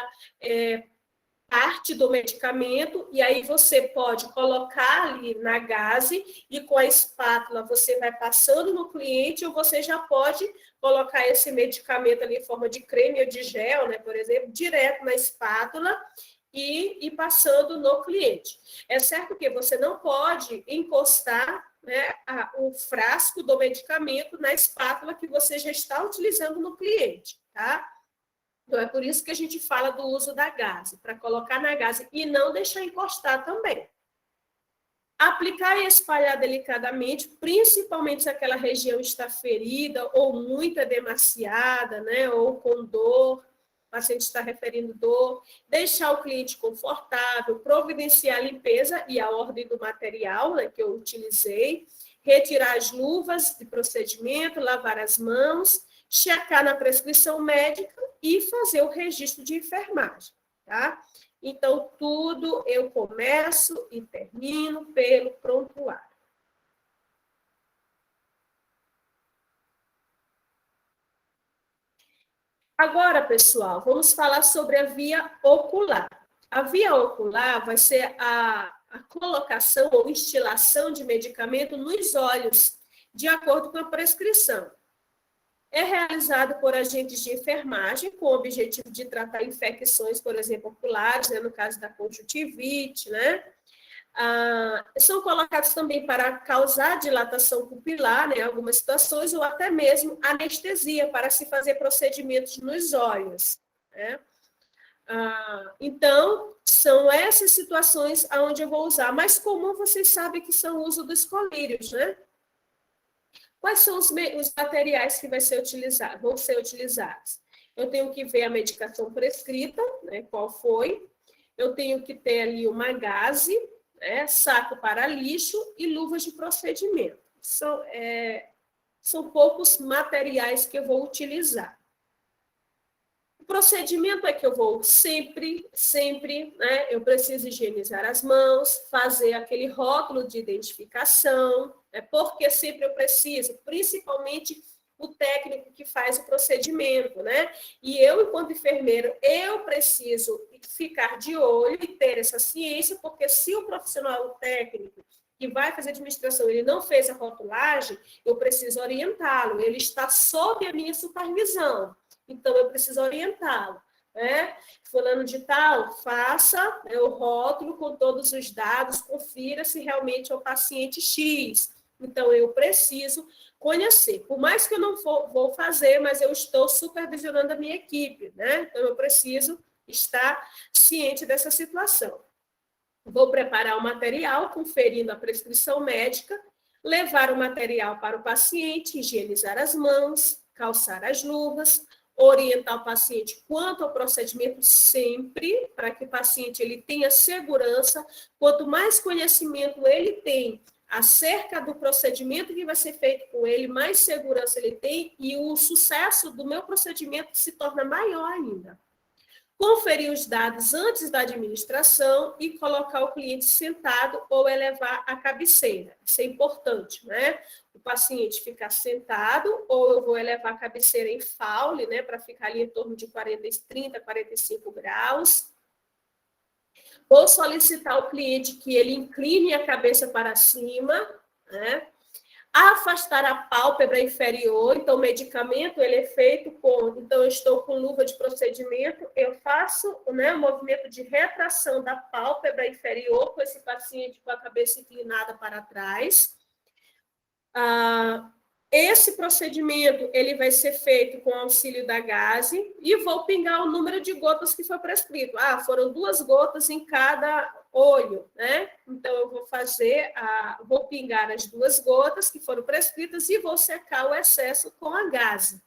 parte do medicamento, e aí você pode colocar ali na gaze e com a espátula você vai passando no cliente ou você já pode colocar esse medicamento ali em forma de creme ou de gel, né, por exemplo, direto na espátula e passando no cliente. É certo que você não pode encostar, né, o frasco do medicamento na espátula que você já está utilizando no cliente, tá? Então, é por isso que a gente fala do uso da gaze, para colocar na gaze e não deixar encostar também. Aplicar e espalhar delicadamente, principalmente se aquela região está ferida ou muito edemaciada, né, ou com dor, o paciente está referindo dor, deixar o cliente confortável, providenciar a limpeza e a ordem do material, né, que eu utilizei, retirar as luvas de procedimento, lavar as mãos, checar na prescrição médica e fazer o registro de enfermagem, tá? Então, tudo eu começo e termino pelo prontuário. Agora, pessoal, vamos falar sobre a via ocular. A via ocular vai ser a colocação ou instilação de medicamento nos olhos, de acordo com a prescrição. É realizado por agentes de enfermagem com o objetivo de tratar infecções, por exemplo, oculares, né, no caso da conjuntivite, né? São colocados também para causar dilatação pupilar, né, em algumas situações, ou até mesmo anestesia para se fazer procedimentos nos olhos, né? Então, são essas situações onde eu vou usar. Mais comum, vocês sabem que são o uso dos colírios, né? Quais são os materiais que vão ser utilizados? Eu tenho que ver a medicação prescrita, né, qual foi. Eu tenho que ter ali uma gaze, né, saco para lixo e luvas de procedimento. São poucos materiais que eu vou utilizar. O procedimento é que eu vou sempre, né, eu preciso higienizar as mãos, fazer aquele rótulo de identificação, né, porque sempre eu preciso, principalmente o técnico que faz o procedimento, né? E eu, enquanto enfermeiro, eu preciso ficar de olho e ter essa ciência, porque se o profissional, o técnico, que vai fazer administração, ele não fez a rotulagem, eu preciso orientá-lo, ele está sob a minha supervisão. Então, eu preciso orientá-lo, né? Fulano de tal, faça, né, o rótulo com todos os dados, confira se realmente é o paciente X. Então, eu preciso conhecer. Por mais que eu não vou fazer, mas eu estou supervisionando a minha equipe, né? Então, eu preciso estar ciente dessa situação. Vou preparar o material, conferindo a prescrição médica, levar o material para o paciente, higienizar as mãos, calçar as luvas, orientar o paciente quanto ao procedimento sempre, para que o paciente ele tenha segurança. Quanto mais conhecimento ele tem acerca do procedimento que vai ser feito com ele, mais segurança ele tem e o sucesso do meu procedimento se torna maior ainda. conferir os dados antes da administração e colocar o cliente sentado ou elevar a cabeceira. Isso é importante, né? O paciente ficar sentado ou eu vou elevar a cabeceira em faule, né, para ficar ali em torno de 30, 45 graus. Vou solicitar ao cliente que ele incline a cabeça para cima, né? Afastar a pálpebra inferior, então o medicamento ele é feito com, então eu estou com luva de procedimento, eu faço, né, o movimento de retração da pálpebra inferior com esse paciente com a cabeça inclinada para trás. Esse procedimento ele vai ser feito com auxílio da gaze e vou pingar o número de gotas que foi prescrito. Foram 2 gotas em cada olho, né? Então, eu vou pingar as 2 gotas que foram prescritas e vou secar o excesso com a gaze.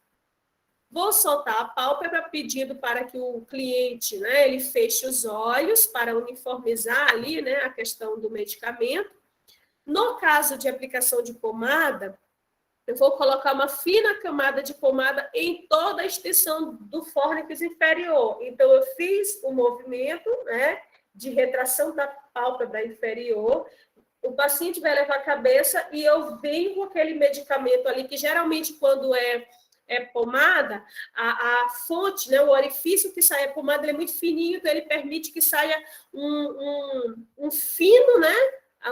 Vou soltar a pálpebra pedindo para que o cliente, né, ele feche os olhos para uniformizar ali, né, a questão do medicamento. No caso de aplicação de pomada, eu vou colocar uma fina camada de pomada em toda a extensão do fórnix inferior. Então, eu fiz o movimento, né, de retração da pálpebra inferior. O paciente vai levar a cabeça e eu venho com aquele medicamento ali, que geralmente quando é pomada, a fonte, né, o orifício que sai a pomada ele é muito fininho, então ele permite que saia um fino, né,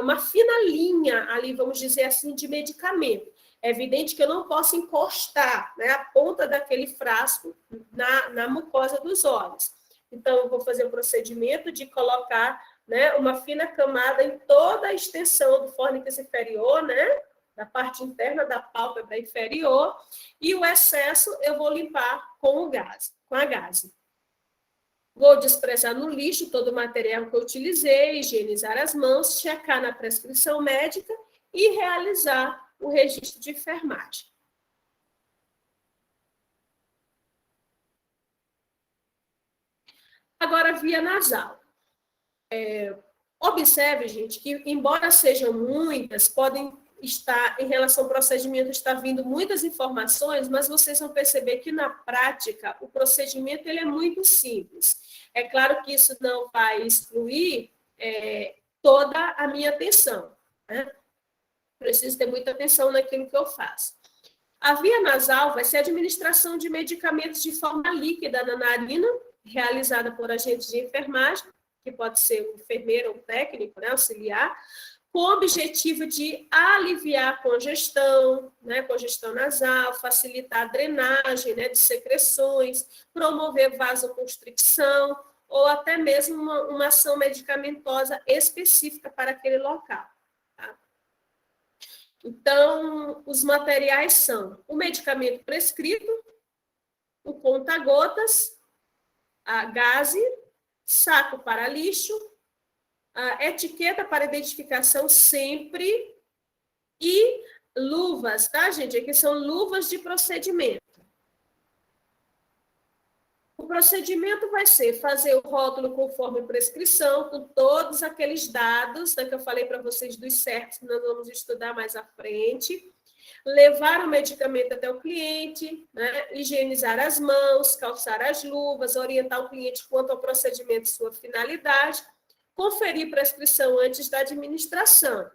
uma fina linha ali, vamos dizer assim, de medicamento. É evidente que eu não posso encostar, né, a ponta daquele frasco na mucosa dos olhos. Então, eu vou fazer o procedimento de colocar, né, uma fina camada em toda a extensão do fórnix inferior, né, da parte interna da pálpebra inferior, e o excesso eu vou limpar com a gaze. Vou desprezar no lixo todo o material que eu utilizei, higienizar as mãos, checar na prescrição médica e realizar o registro de enfermagem. Agora, via nasal. Observe, gente, que embora sejam muitas, podem estar, em relação ao procedimento, está vindo muitas informações, mas vocês vão perceber que, na prática, o procedimento ele é muito simples. É claro que isso não vai excluir toda a minha atenção, né? Preciso ter muita atenção naquilo que eu faço. A via nasal vai ser a administração de medicamentos de forma líquida na narina, realizada por agentes de enfermagem, que pode ser um enfermeiro ou um técnico, né, auxiliar, com o objetivo de aliviar a congestão, né, congestão nasal, facilitar a drenagem, né, de secreções, promover vasoconstricção, ou até mesmo uma ação medicamentosa específica para aquele local. Então, os materiais são o medicamento prescrito, o conta-gotas, a gaze, saco para lixo, a etiqueta para identificação sempre e luvas, tá, gente? Aqui são luvas de procedimento. O procedimento vai ser fazer o rótulo conforme prescrição, com todos aqueles dados, né, que eu falei para vocês dos certos, que nós vamos estudar mais à frente. Levar o medicamento até o cliente, né, higienizar as mãos, calçar as luvas, orientar o cliente quanto ao procedimento e sua finalidade, conferir prescrição antes da administração.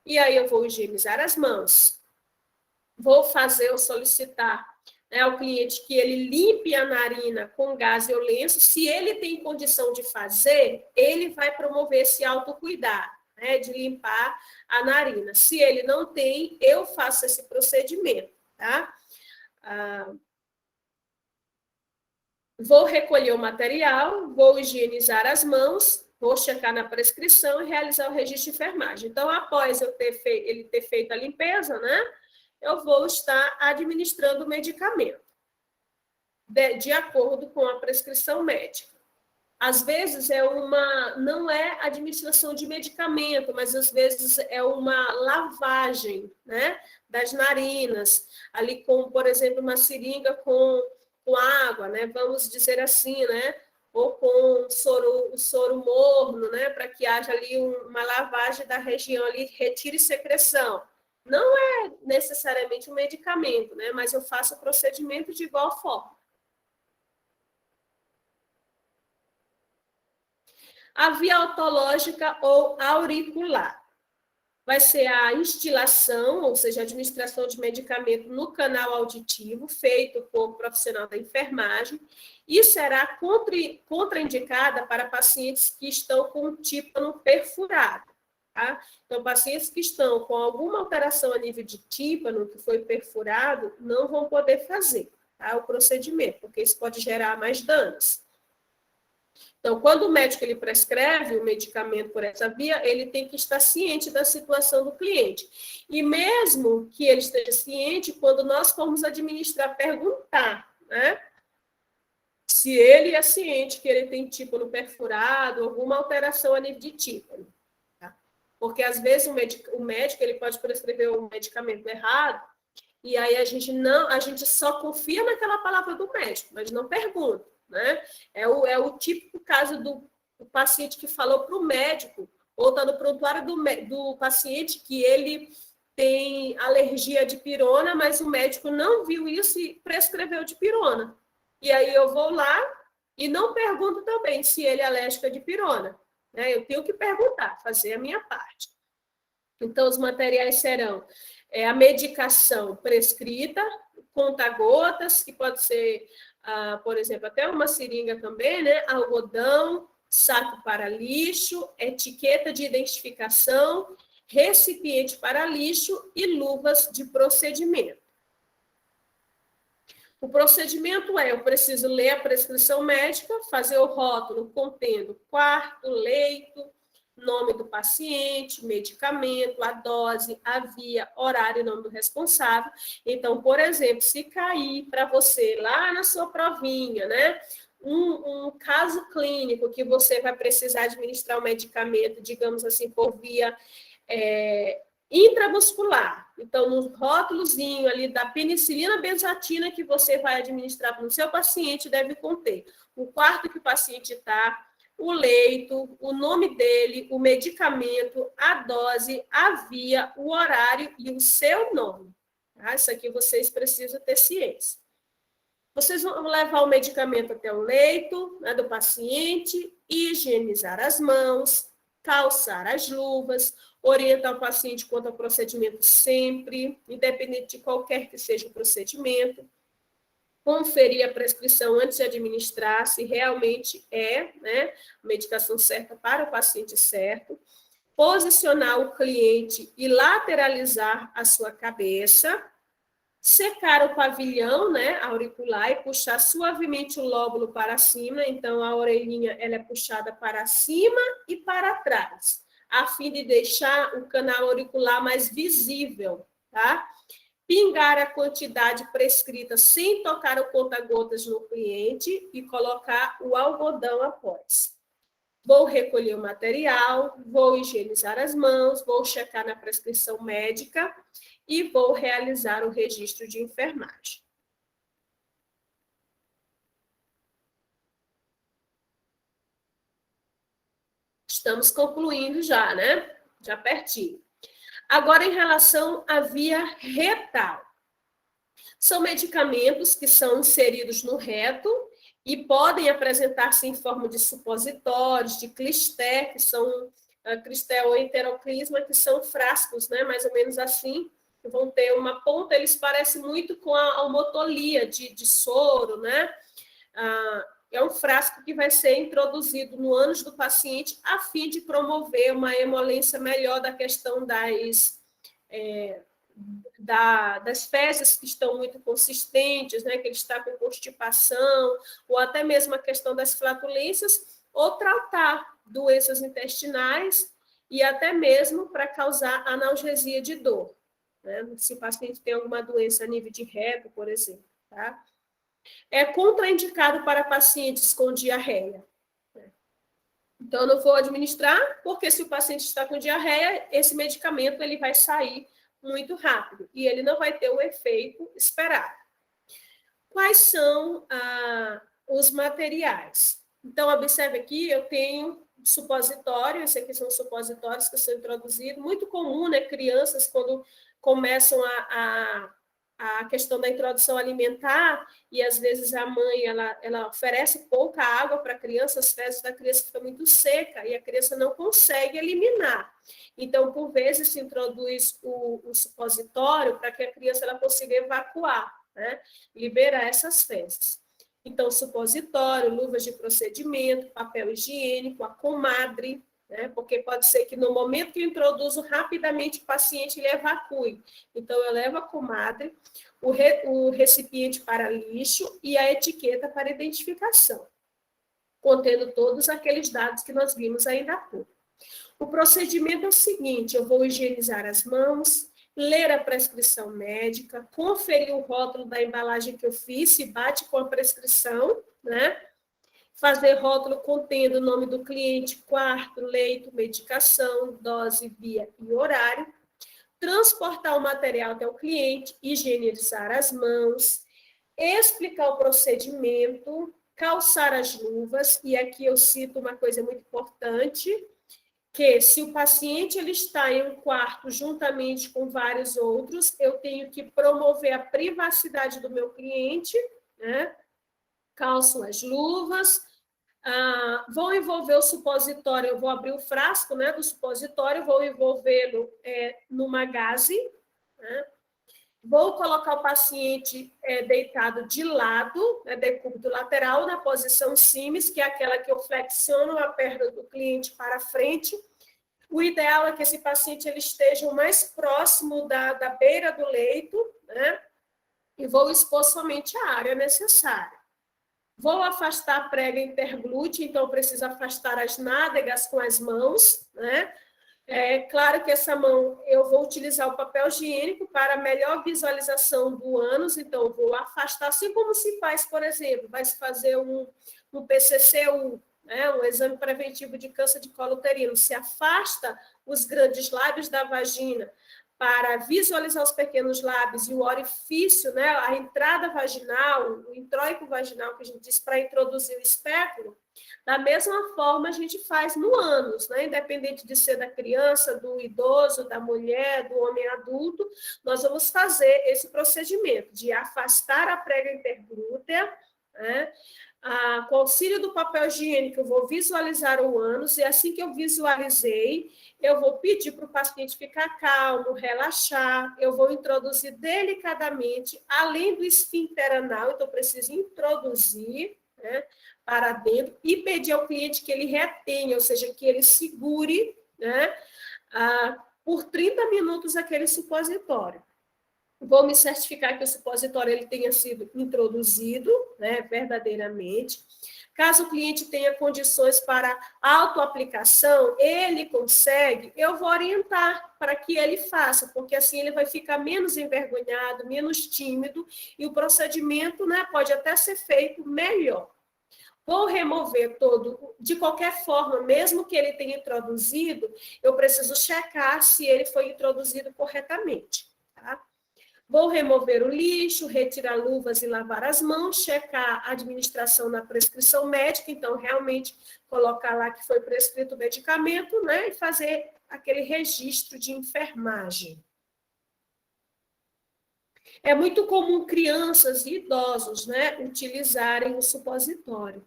E aí eu vou higienizar as mãos. Vou fazer ou solicitar, né, ao cliente que ele limpe a narina com gaze ou lenço. Se ele tem condição de fazer, ele vai promover esse autocuidado, né, de limpar a narina. Se ele não tem, eu faço esse procedimento, tá? Vou recolher o material, vou higienizar as mãos, vou checar na prescrição e realizar o registro de enfermagem. Então, após ele ter feito a limpeza, né, eu vou estar administrando o medicamento, de acordo com a prescrição médica. Às vezes não é administração de medicamento, mas às vezes é uma lavagem, né, das narinas, ali com, por exemplo, uma seringa com água, né, vamos dizer assim, né, ou com soro morno, né, para que haja ali uma lavagem da região ali, retire secreção. Não é necessariamente um medicamento, né, mas eu faço o procedimento de igual forma. A via otológica ou auricular vai ser a instilação, ou seja, a administração de medicamento no canal auditivo, feito por profissional da enfermagem, e será contraindicada para pacientes que estão com tímpano perfurado. Tá? Então, pacientes que estão com alguma alteração a nível de tímpano, que foi perfurado, não vão poder fazer, tá, o procedimento, porque isso pode gerar mais danos. Então, quando o médico ele prescreve o medicamento por essa via, ele tem que estar ciente da situação do cliente. E mesmo que ele esteja ciente, quando nós formos administrar, perguntar, né? Se ele é ciente que ele tem tímpano perfurado, alguma alteração a nível de tímpano. Tá? Porque, às vezes, o médico ele pode prescrever um medicamento errado, e aí a gente só confia naquela palavra do médico, mas não pergunta. Né? É o típico caso do paciente que falou para o médico, ou está no prontuário do paciente que ele tem alergia de pirona, mas o médico não viu isso e prescreveu dipirona. E aí eu vou lá e não pergunto também se ele é alérgico de pirona. Né? Eu tenho que perguntar, fazer a minha parte. Então, os materiais serão a medicação prescrita, conta-gotas, que pode ser, por exemplo, até uma seringa também, né? Algodão, saco para lixo, etiqueta de identificação, recipiente para lixo e luvas de procedimento. O procedimento eu preciso ler a prescrição médica, fazer o rótulo contendo quarto, leito, nome do paciente, medicamento, a dose, a via, horário e nome do responsável. Então, por exemplo, se cair para você lá na sua provinha, né, um caso clínico que você vai precisar administrar o medicamento, digamos assim, por via intramuscular. Então, no rótulozinho ali da penicilina benzatina que você vai administrar para o seu paciente, deve conter o quarto que o paciente está, o leito, o nome dele, o medicamento, a dose, a via, o horário e o seu nome. Tá? Isso aqui vocês precisam ter ciência. Vocês vão levar o medicamento até o leito, né, do paciente, higienizar as mãos, calçar as luvas, orientar o paciente quanto ao procedimento sempre, independente de qualquer que seja o procedimento, conferir a prescrição antes de administrar, se realmente é, né, a medicação certa para o paciente certo, posicionar o cliente e lateralizar a sua cabeça, secar o pavilhão, né, auricular, e puxar suavemente o lóbulo para cima, então a orelhinha ela é puxada para cima e para trás, a fim de deixar o canal auricular mais visível, tá? Pingar a quantidade prescrita sem tocar o conta-gotas no cliente e colocar o algodão após. Vou recolher o material, vou higienizar as mãos, vou checar na prescrição médica e vou realizar o registro de enfermagem. Estamos concluindo já, né? Já pertinho. Agora, em relação à via retal. São medicamentos que são inseridos no reto e podem apresentar-se em forma de supositórios, de clister, que são cristel ou enteroclisma, que são frascos, né? Mais ou menos assim, que vão ter uma ponta, eles parecem muito com a almotolia de soro, né? É um frasco que vai ser introduzido no ânus do paciente a fim de promover uma emolência melhor da questão das fezes que estão muito consistentes, né, que ele está com constipação, ou até mesmo a questão das flatulências, ou tratar doenças intestinais e até mesmo para causar analgesia de dor, né, se o paciente tem alguma doença a nível de reto, por exemplo, tá? É contraindicado para pacientes com diarreia. Então, eu não vou administrar, porque se o paciente está com diarreia, esse medicamento ele vai sair muito rápido e ele não vai ter o efeito esperado. Quais são os materiais? Então, observe aqui, eu tenho supositório, esses aqui são supositórios que são introduzidos, muito comum, né? Crianças, quando começam a a questão da introdução alimentar, e às vezes a mãe ela oferece pouca água para a criança, as fezes da criança ficam muito seca e a criança não consegue eliminar. Então, por vezes, se introduz o supositório para que a criança ela consiga evacuar, né? Liberar essas fezes. Então, supositório, luvas de procedimento, papel higiênico, a comadre, né? Porque pode ser que no momento que eu introduzo, rapidamente o paciente ele evacue. Então, eu levo a comadre, o recipiente para lixo e a etiqueta para identificação, contendo todos aqueles dados que nós vimos ainda há pouco. O procedimento é o seguinte: eu vou higienizar as mãos, ler a prescrição médica, conferir o rótulo da embalagem que eu fiz, se bate com a prescrição, né? Fazer rótulo contendo o nome do cliente, quarto, leito, medicação, dose, via e horário. Transportar o material até o cliente, higienizar as mãos, explicar o procedimento, calçar as luvas, e aqui eu cito uma coisa muito importante, que se o paciente ele está em um quarto juntamente com vários outros, eu tenho que promover a privacidade do meu cliente, né? Calço as luvas, vou envolver o supositório, eu vou abrir o frasco, né, do supositório, vou envolvê-lo numa gaze, né? Vou colocar o paciente deitado de lado, né, decúbito lateral, na posição Simes, que é aquela que eu flexiono a perna do cliente para frente. O ideal é que esse paciente ele esteja o mais próximo da beira do leito, né? E vou expor somente a área necessária. Vou afastar a prega interglútea, então eu preciso afastar as nádegas com as mãos, né? É claro que essa mão eu vou utilizar o papel higiênico para melhor visualização do ânus, então eu vou afastar, assim como se faz, por exemplo, vai se fazer um PCCU, né, um exame preventivo de câncer de colo uterino, se afasta os grandes lábios da vagina para visualizar os pequenos lábios e o orifício, né, a entrada vaginal, o introito vaginal, que a gente diz para introduzir o espéculo. Da mesma forma, a gente faz no ânus, né? Independente de ser da criança, do idoso, da mulher, do homem adulto, nós vamos fazer esse procedimento de afastar a prega interglútea, né? Com o auxílio do papel higiênico, eu vou visualizar o ânus, e assim que eu visualizei, eu vou pedir para o paciente ficar calmo, relaxar, eu vou introduzir delicadamente, além do esfíncter anal, então eu preciso introduzir, né, para dentro, e pedir ao cliente que ele retenha, ou seja, que ele segure, né, por 30 minutos aquele supositório. Vou me certificar que o supositório ele tenha sido introduzido, né, verdadeiramente. Caso o cliente tenha condições para autoaplicação, ele consegue, eu vou orientar para que ele faça, porque assim ele vai ficar menos envergonhado, menos tímido, e o procedimento, né, pode até ser feito melhor. Vou remover todo, de qualquer forma, mesmo que ele tenha introduzido, eu preciso checar se ele foi introduzido corretamente, tá? Vou remover o lixo, retirar luvas e lavar as mãos, checar a administração na prescrição médica, então, realmente, colocar lá que foi prescrito o medicamento, né, e fazer aquele registro de enfermagem. É muito comum crianças e idosos, né, utilizarem o supositório.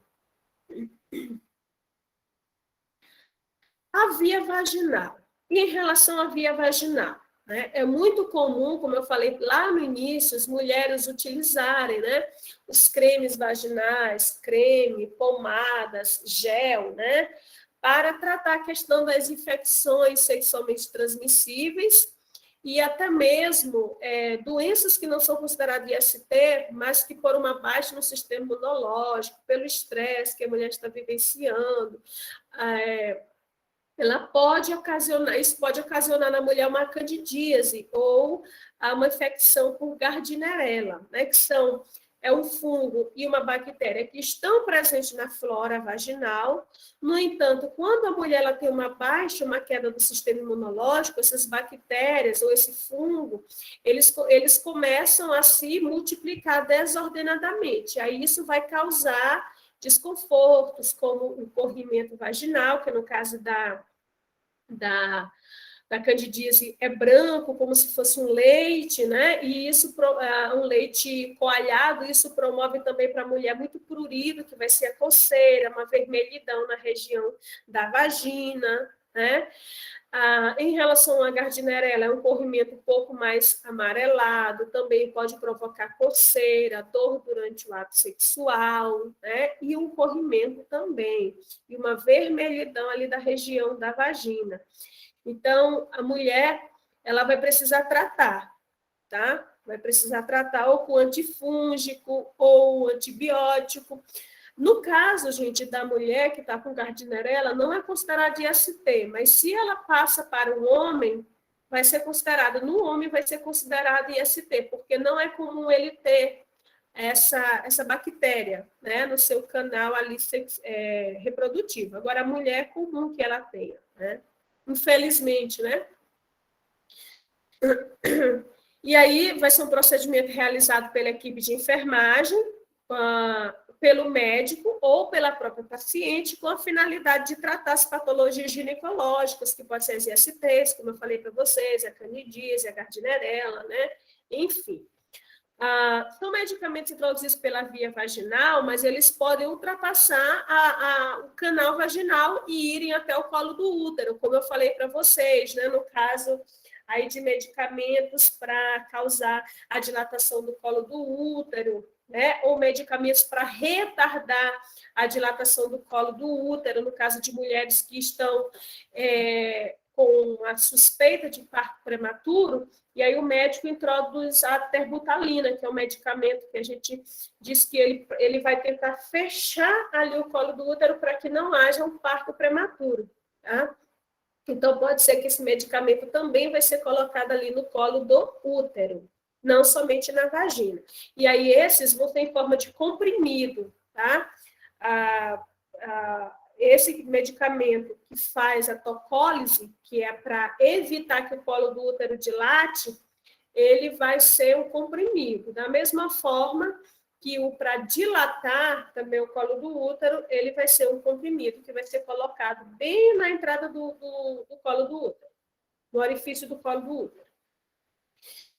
A via vaginal. E em relação à via vaginal, né, é muito comum, como eu falei lá no início, as mulheres utilizarem, né, os cremes vaginais, creme, pomadas, gel, né, para tratar a questão das infecções sexualmente transmissíveis e até mesmo doenças que não são consideradas IST, mas que por uma baixa no sistema imunológico, pelo estresse que a mulher está vivenciando, ela pode ocasionar, isso pode ocasionar na mulher uma candidíase ou uma infecção por Gardnerella, né, que são um fungo e uma bactéria que estão presentes na flora vaginal. No entanto, quando a mulher ela tem uma baixa, uma queda do sistema imunológico, essas bactérias ou esse fungo, eles começam a se multiplicar desordenadamente. Aí isso vai causar desconfortos, como o corrimento vaginal, que no caso da da candidíase é branco, como se fosse um leite, né? E isso, um leite coalhado, isso promove também para a mulher muito prurido, que vai ser a coceira, uma vermelhidão na região da vagina, né? Em relação à gardnerella, é um corrimento um pouco mais amarelado, também pode provocar coceira, dor durante o ato sexual, né? E um corrimento também, e uma vermelhidão ali da região da vagina. Então, a mulher, ela vai precisar tratar, tá? Vai precisar tratar ou com antifúngico ou antibiótico. No caso, gente, da mulher que está com gardnerella, não é considerada IST, mas se ela passa para o homem, vai ser considerada, no homem vai ser considerada IST, porque não é comum ele ter essa bactéria, né, no seu canal ali reprodutivo. Agora, a mulher é comum que ela tenha, né? Infelizmente, né? E aí vai ser um procedimento realizado pela equipe de enfermagem, pelo médico ou pela própria paciente, com a finalidade de tratar as patologias ginecológicas, que podem ser as ISTs, como eu falei para vocês, a candidíase, a gardnerella, né? Enfim. São medicamentos introduzidos pela via vaginal, mas eles podem ultrapassar o canal vaginal e irem até o colo do útero, como eu falei para vocês, né? No caso aí de medicamentos para causar a dilatação do colo do útero, né? Ou medicamentos para retardar a dilatação do colo do útero, no caso de mulheres que estão com a suspeita de parto prematuro, e aí o médico introduz a terbutalina, que é um medicamento que a gente diz que ele vai tentar fechar ali o colo do útero para que não haja um parto prematuro, tá? Então, pode ser que esse medicamento também vai ser colocado ali no colo do útero, não somente na vagina. E aí, esses vão ter em forma de comprimido, tá? Esse medicamento que faz a tocólise, que é para evitar que o colo do útero dilate, ele vai ser um comprimido. Da mesma forma que o para dilatar também o colo do útero, ele vai ser um comprimido que vai ser colocado bem na entrada do colo do útero, no orifício do colo do útero.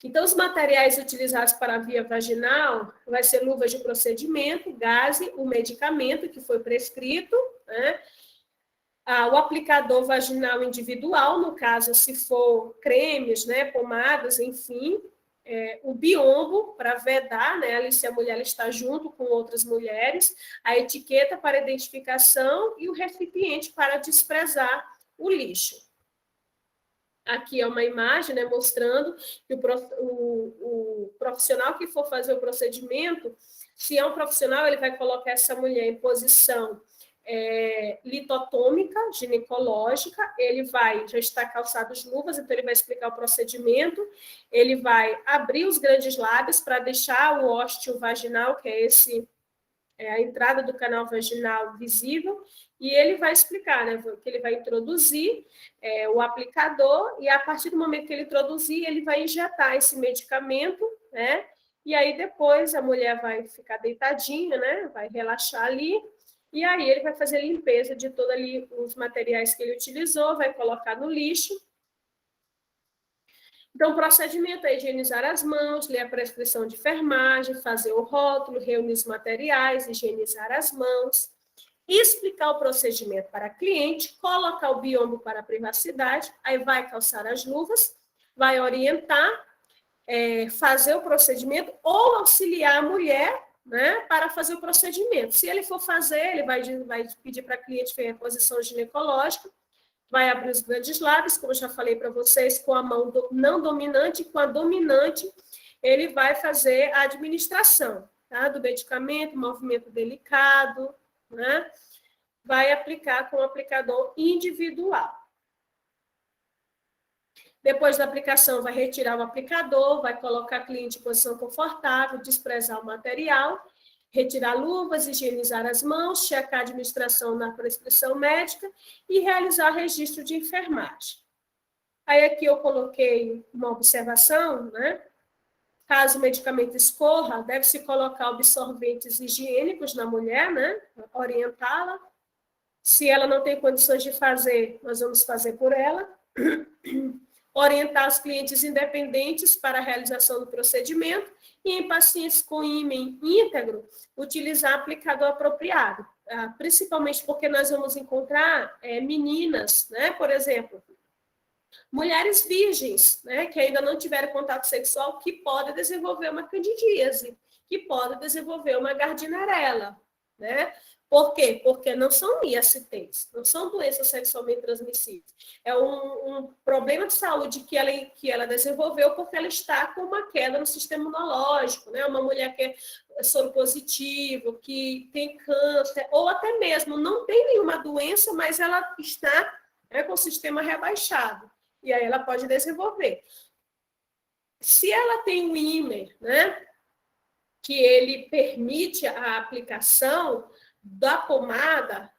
Então, os materiais utilizados para a via vaginal vai ser luvas de procedimento, gaze, o medicamento que foi prescrito, né? O aplicador vaginal individual, no caso, se for cremes, né, pomadas, enfim, o biombo para vedar, né, ali se a mulher está junto com outras mulheres, a etiqueta para identificação e o recipiente para desprezar o lixo. Aqui é uma imagem, né, mostrando que o profissional que for fazer o procedimento, se é um profissional, ele vai colocar essa mulher em posição litotômica, ginecológica, ele vai, já está calçado as luvas, então ele vai explicar o procedimento, ele vai abrir os grandes lábios para deixar o ósteo vaginal, que é a entrada do canal vaginal visível, e ele vai explicar, né, que ele vai introduzir o aplicador, e a partir do momento que ele introduzir, ele vai injetar esse medicamento, né, e aí depois a mulher vai ficar deitadinha, né, vai relaxar ali, e aí ele vai fazer a limpeza de todos ali os materiais que ele utilizou, vai colocar no lixo. Então, o procedimento é higienizar as mãos, ler a prescrição de enfermagem, fazer o rótulo, reunir os materiais, higienizar as mãos, explicar o procedimento para a cliente, colocar o biombo para a privacidade, aí vai calçar as luvas, vai orientar, fazer o procedimento ou auxiliar a mulher, né, para fazer o procedimento. Se ele for fazer, ele vai pedir para a cliente fazer a posição ginecológica, vai abrir os grandes lábios, como eu já falei para vocês, com a mão não dominante, com a dominante, ele vai fazer a administração, tá, do medicamento, movimento delicado, né, vai aplicar com o aplicador individual. Depois da aplicação, vai retirar o aplicador, vai colocar a cliente em posição confortável, desprezar o material, retirar luvas, higienizar as mãos, checar a administração na prescrição médica e realizar registro de enfermagem. Aí aqui eu coloquei uma observação, né? Caso o medicamento escorra, deve-se colocar absorventes higiênicos na mulher, né? Orientá-la. Se ela não tem condições de fazer, nós vamos fazer por ela. orientar os clientes independentes para a realização do procedimento e, em pacientes com ímen íntegro, utilizar aplicador apropriado, principalmente porque nós vamos encontrar meninas, né, por exemplo, mulheres virgens, né, que ainda não tiveram contato sexual, que podem desenvolver uma candidíase, que podem desenvolver uma gardnerella, né? Por quê? Porque não são ISTs, não são doenças sexualmente transmissíveis. É um problema de saúde que ela desenvolveu porque ela está com uma queda no sistema imunológico, né? Uma mulher que é soropositiva, que tem câncer, ou até mesmo não tem nenhuma doença, mas ela está com o sistema rebaixado. E aí ela pode desenvolver. Se ela tem um ímã, né, que ele permite a aplicação da pomada,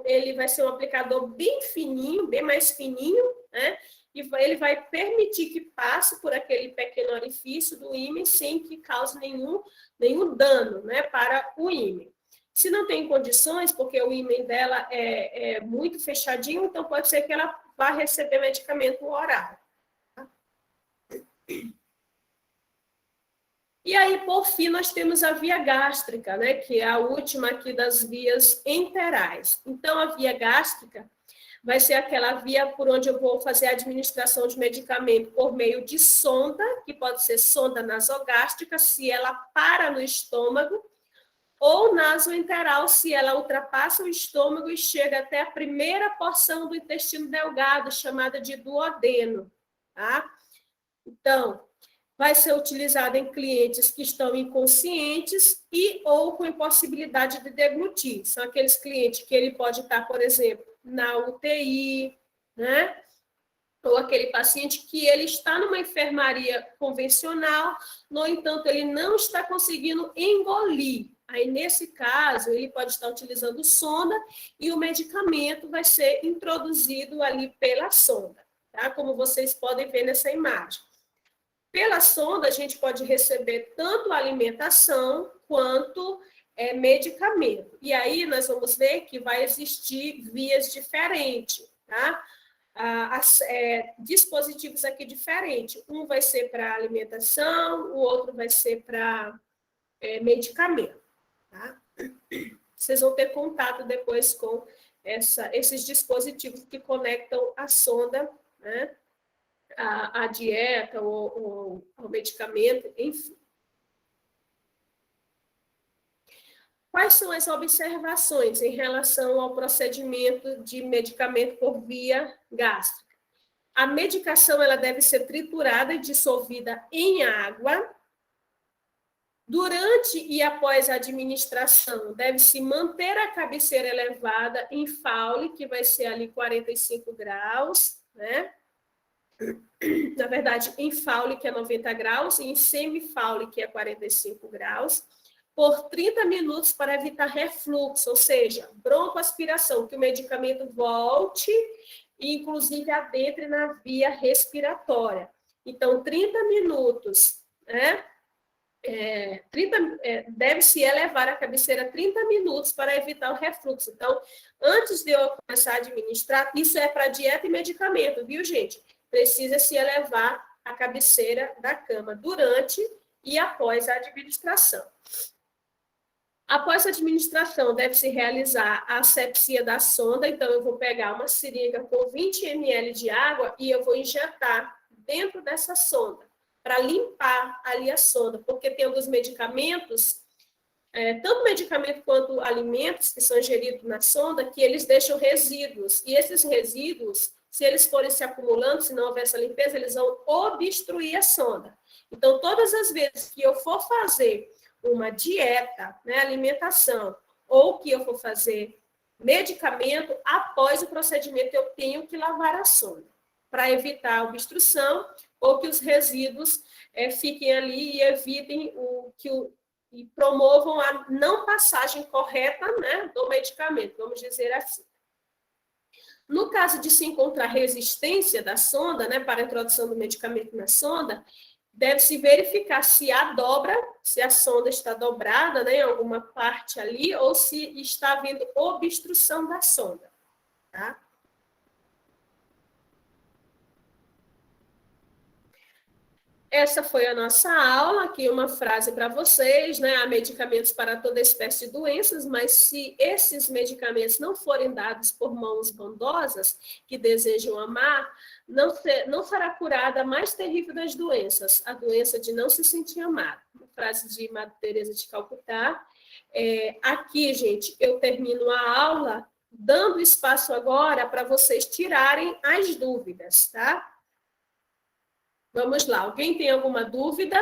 ele vai ser um aplicador bem fininho, bem mais fininho, né, e ele vai permitir que passe por aquele pequeno orifício do ímã sem que cause nenhum dano, né, para o ímã. Se não tem condições, porque o ímã dela é muito fechadinho, então pode ser que ela vá receber medicamento oral. E aí, por fim, nós temos a via gástrica, né, que é a última aqui das vias enterais. Então, a via gástrica vai ser aquela via por onde eu vou fazer a administração de medicamento por meio de sonda, que pode ser sonda nasogástrica, se ela para no estômago, ou nasoenteral, se ela ultrapassa o estômago e chega até a primeira porção do intestino delgado, chamada de duodeno, tá? Então, vai ser utilizada em clientes que estão inconscientes e ou com impossibilidade de deglutir. São aqueles clientes que ele pode estar, por exemplo, na UTI, né? Ou aquele paciente que ele está numa enfermaria convencional, no entanto, ele não está conseguindo engolir. Aí, nesse caso, ele pode estar utilizando sonda e o medicamento vai ser introduzido ali pela sonda, tá? Como vocês podem ver nessa imagem. Pela sonda, a gente pode receber tanto alimentação quanto medicamento. E aí, nós vamos ver que vai existir vias diferentes, tá? Dispositivos aqui diferentes. Um vai ser para alimentação, o outro vai ser para medicamento. Tá? Vocês vão ter contato depois com esses dispositivos que conectam a sonda, né, a dieta ou ao medicamento, enfim. Quais são as observações em relação ao procedimento de medicamento por via gástrica? A medicação ela deve ser triturada e dissolvida em água. Durante e após a administração, deve-se manter a cabeceira elevada em Fowle, que vai ser ali 45 graus, né? Na verdade, em Fowle, que é 90 graus, e em semi-Fowle, que é 45 graus, por 30 minutos para evitar refluxo, ou seja, broncoaspiração, que o medicamento volte e, inclusive, adentre na via respiratória. Então, 30 minutos, né? Deve-se elevar a cabeceira 30 minutos para evitar o refluxo. Então, antes de eu começar a administrar, isso é para dieta e medicamento, viu, gente? Precisa se elevar a cabeceira da cama durante e após a administração. Após a administração, deve-se realizar a asepsia da sonda. Então, eu vou pegar uma seringa com 20 ml de água e eu vou injetar dentro dessa sonda, para limpar ali a sonda, porque tem alguns medicamentos, tanto medicamento quanto alimentos que são ingeridos na sonda, que eles deixam resíduos. E esses resíduos, se eles forem se acumulando, se não houver essa limpeza, eles vão obstruir a sonda. Então, todas as vezes que eu for fazer uma dieta, né, alimentação, ou que eu for fazer medicamento, após o procedimento eu tenho que lavar a sonda, para evitar a obstrução ou que os resíduos fiquem ali e evitem e promovam a não passagem correta, né, do medicamento, vamos dizer assim. No caso de se encontrar resistência da sonda, né, para a introdução do medicamento na sonda, deve-se verificar se a sonda está dobrada, né, em alguma parte ali, ou se está havendo obstrução da sonda, tá? essa foi a nossa aula. Aqui uma frase para vocês, né? Há medicamentos para toda espécie de doenças, mas se esses medicamentos não forem dados por mãos bondosas que desejam amar, não será curada a mais terrível das doenças, a doença de não se sentir amado. Uma frase de Madre Teresa de Calcutá. Aqui, gente, eu termino a aula dando espaço agora para vocês tirarem as dúvidas, tá? Vamos lá, alguém tem alguma dúvida?